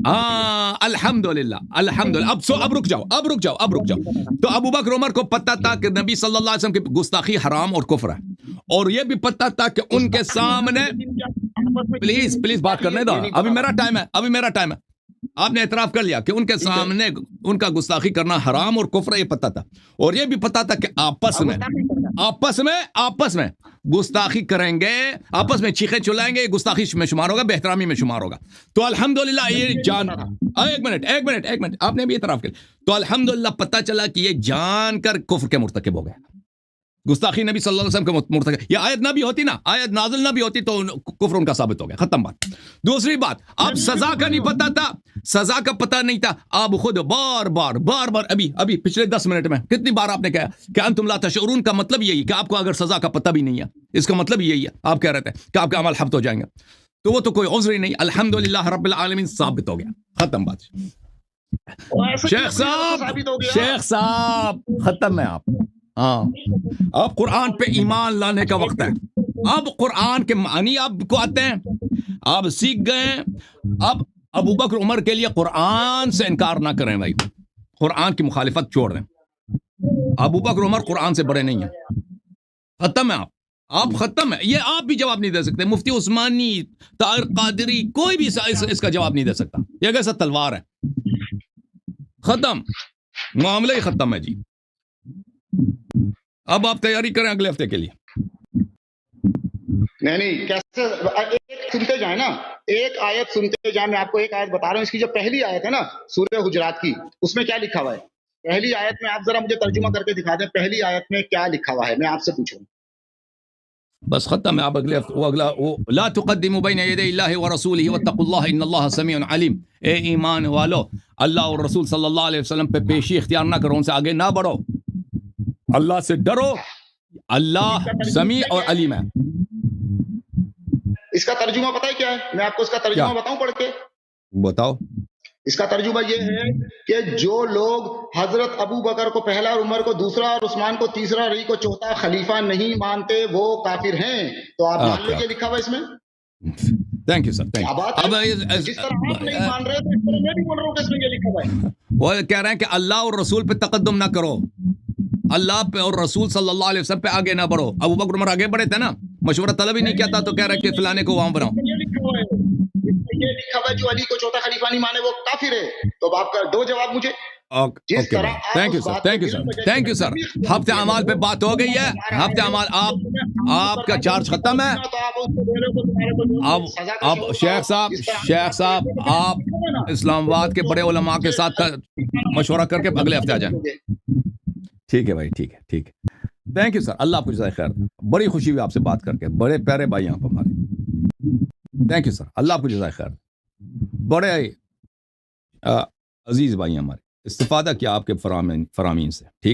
[SPEAKER 1] الحمدللہ اب رک جاؤ تو ابو بکر عمر کو پتا تھا کہ نبی صلی اللہ علیہ وسلم کی گستاخی حرام اور کفر ہے، اور یہ بھی پتا تھا کہ ان کے سامنے، پلیز بات کرنے دو، ابھی میرا ٹائم ہے، آپ نے اعتراف کر لیا کہ ان کے سامنے ان کا گستاخی کرنا حرام اور کفر ہے، یہ پتا تھا، اور یہ بھی پتا تھا کہ آپس میں گستاخی کریں گے، آپس میں چیخیں چلائیں گے، گستاخی میں شمار ہوگا، بے احترامی میں شمار ہوگا۔ تو الحمدللہ یہ جان، ایک منٹ آپ نے بھی اعتراف کر، تو الحمدللہ پتہ چلا کہ یہ جان کر کفر کے مرتکب ہو گئے، گستاخی نبی صلی اللہ علیہ وسلم کے مرتکب۔ یہ آیت نہ بھی ہوتی نا، آیت نازل نہ بھی ہوتی تو کفر ان کا ثابت ہو گیا، ختم بات۔ دوسری بات، اب سزا کا نہیں پتا تھا، سزا کا پتہ نہیں تھا، آپ خود بار بار ابھی پچھلے 10 منٹ میں کتنی بار آپ نے کہا کہ انتم لا تشعرون، کا مطلب یہی کہ آپ کو اگر سزا کا پتہ بھی نہیں ہے، اس کا مطلب یہی ہے، آپ کہہ رہے تھے کہ آپ کے عمل حبط ہو جائیں گے، تو وہ تو کوئی عذر ہی نہیں، الحمدللہ رب العالمین ثابت ہو گیا، ختم بات۔ شیخ صاحب ختم ہے آپ، ہاں اب قرآن پہ ایمان لانے کا وقت ہے، اب قرآن کے معنی آپ کو آتے ہیں، آپ سیکھ گئے، اب ابو بکر عمر کے لیے قرآن سے انکار نہ کریں بھائی، قرآن کی مخالفت چھوڑ دیں، ابو بکر عمر قرآن سے بڑے نہیں ہیں، ختم ہے آپ ختم ہے، یہ آپ بھی جواب نہیں دے سکتے، مفتی عثمانی، طاہر قادری، کوئی بھی اس کا جواب نہیں دے سکتا، یہ کیسا تلوار ہے، ختم، معاملہ ہی ختم ہے جی۔ اب آپ تیاری کریں اگلے ہفتے کے لیے۔
[SPEAKER 2] نہیں کیسے، ایک سنتے جائیں نا، ایک آیت سنتے جائیں، میں آپ کو ایک آیت بتا رہا ہوں، اس کی جو پہلی آیت ہے نا سورہ حجرات کی، اس میں کیا لکھا ہوا ہے؟ پہلی آیت میں آپ ذرا مجھے ترجمہ کر کے دکھا دیں، پہلی آیت میں کیا لکھا ہوا ہے، میں آپ سے پوچھوں۔
[SPEAKER 1] بس ختم ہے، آپ اگلے ہفتے لا تقدموا بین یدی اللہ ورسولہ واتقوا اللہ ان اللہ سمیع علیم، اے ایمان والو اللہ اور رسول صلی اللہ علیہ وسلم پہ پیشی اختیار نہ کرو، ان سے آگے نہ بڑھو، اللہ سے ڈرو، اللہ سمیع اور علیم ہے۔
[SPEAKER 2] اس کا ترجمہ پتہ ہے کیا ہے؟ میں آپ کو اس کا ترجمہ بتاؤں پڑھ کے؟
[SPEAKER 1] بتاؤ۔
[SPEAKER 2] اس کا ترجمہ یہ ہے کہ جو لوگ حضرت ابو بکر کو پہلا اور عمر کو دوسرا اور عثمان کو تیسرا اور علی کو چوتھا خلیفہ نہیں مانتے وہ کافر ہیں۔ تو آپ مان لو یہ لکھا ہوا اس میں۔
[SPEAKER 1] Thank you sir, thank you.
[SPEAKER 2] جس طرح آپ نہیں مان رہے تو میں بھی بول رہا ہوں کہ اس میں یہ لکھا ہوا ہے۔
[SPEAKER 1] وہ کہہ رہے ہیں کہ اللہ اور رسول پہ تقدم نہ کرو، اللہ پہ اور رسول صلی اللہ علیہ وسلم پہ آگے نہ بڑھو۔ ابو بکر عمر آگے بڑھے تھے نا، مشورہ طلب ہی نہیں کیا تھا، تو کہہ رہا ہے کہ فلانے کو وہاں بناؤ۔
[SPEAKER 2] یہ لکھا ہوا ہے جو علی کو چوتھا خلیفہ نہیں مانے وہ کافر ہے۔ تو آپ کا دو جواب مجھے۔
[SPEAKER 1] Thank you sir, thank you sir, thank you sir. ہفتے اعمال پہ بات ہو گئی ہے، ہفتے اعمال آپ کا چارج ختم ہے۔ اب شیخ صاحب آپ اسلام آباد کے بڑے علماء کے ساتھ مشورہ کر کے اگلے ہفتے آ جائیں۔ ٹھیک ہے بھائی، ٹھیک ہے۔ تھینک یو سر، اللہ آپ کو جزائے خیر، بڑی خوشی ہوئی آپ سے بات کر کے، بڑے پیارے بھائی آپ ہمارے۔ تھینک یو سر، اللہ آپ کو جزائے خیر، بڑے عزیز بھائی ہمارے، استفادہ کیا آپ کے فرامین سے، ٹھیک۔